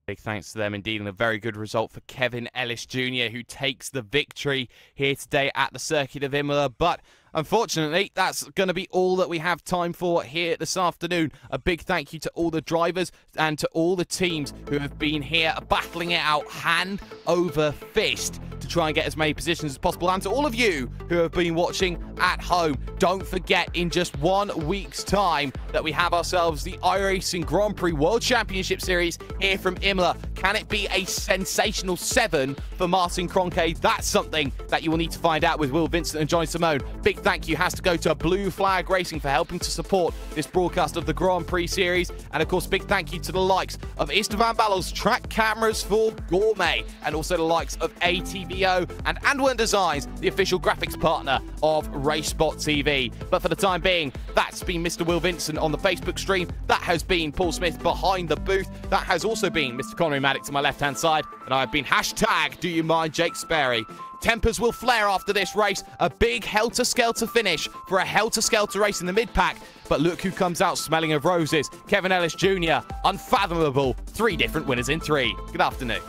Big thanks to them indeed, and a very good result for Kevin Ellis Jr., who takes the victory here today at the circuit of Imola. But unfortunately, that's going to be all that we have time for here this afternoon. A big thank you to all the drivers and to all the teams who have been here battling it out hand over fist to try and get as many positions as possible. And to all of you who have been watching at home, don't forget in just 1 week's time that we have ourselves the iRacing Grand Prix World Championship Series here from Imola. Can it be a sensational 7 for Martin Kroenke? That's something that you will need to find out with Will Vincent and Johnny Simone. Big thank you has to go to Blue Flag Racing for helping to support this broadcast of the Grand Prix Series. And of course, big thank you to the likes of Istvan Balog's Track Cameras for Gourmet, and also the likes of ATVO and Anwen Designs, the official graphics partner of RaceSpot TV. But for the time being, that's been Mr. Will Vincent on the Facebook stream. That has been Paul Smith behind the booth. That has also been Mr. Connery Maddox to my left-hand side. And I've been #Do You Mind Jake Sperry. Tempers will flare after this race. A big helter-skelter finish for a helter-skelter race in the mid-pack. But look who comes out smelling of roses. Kevin Ellis Jr. Unfathomable. 3 different winners in 3. Good afternoon.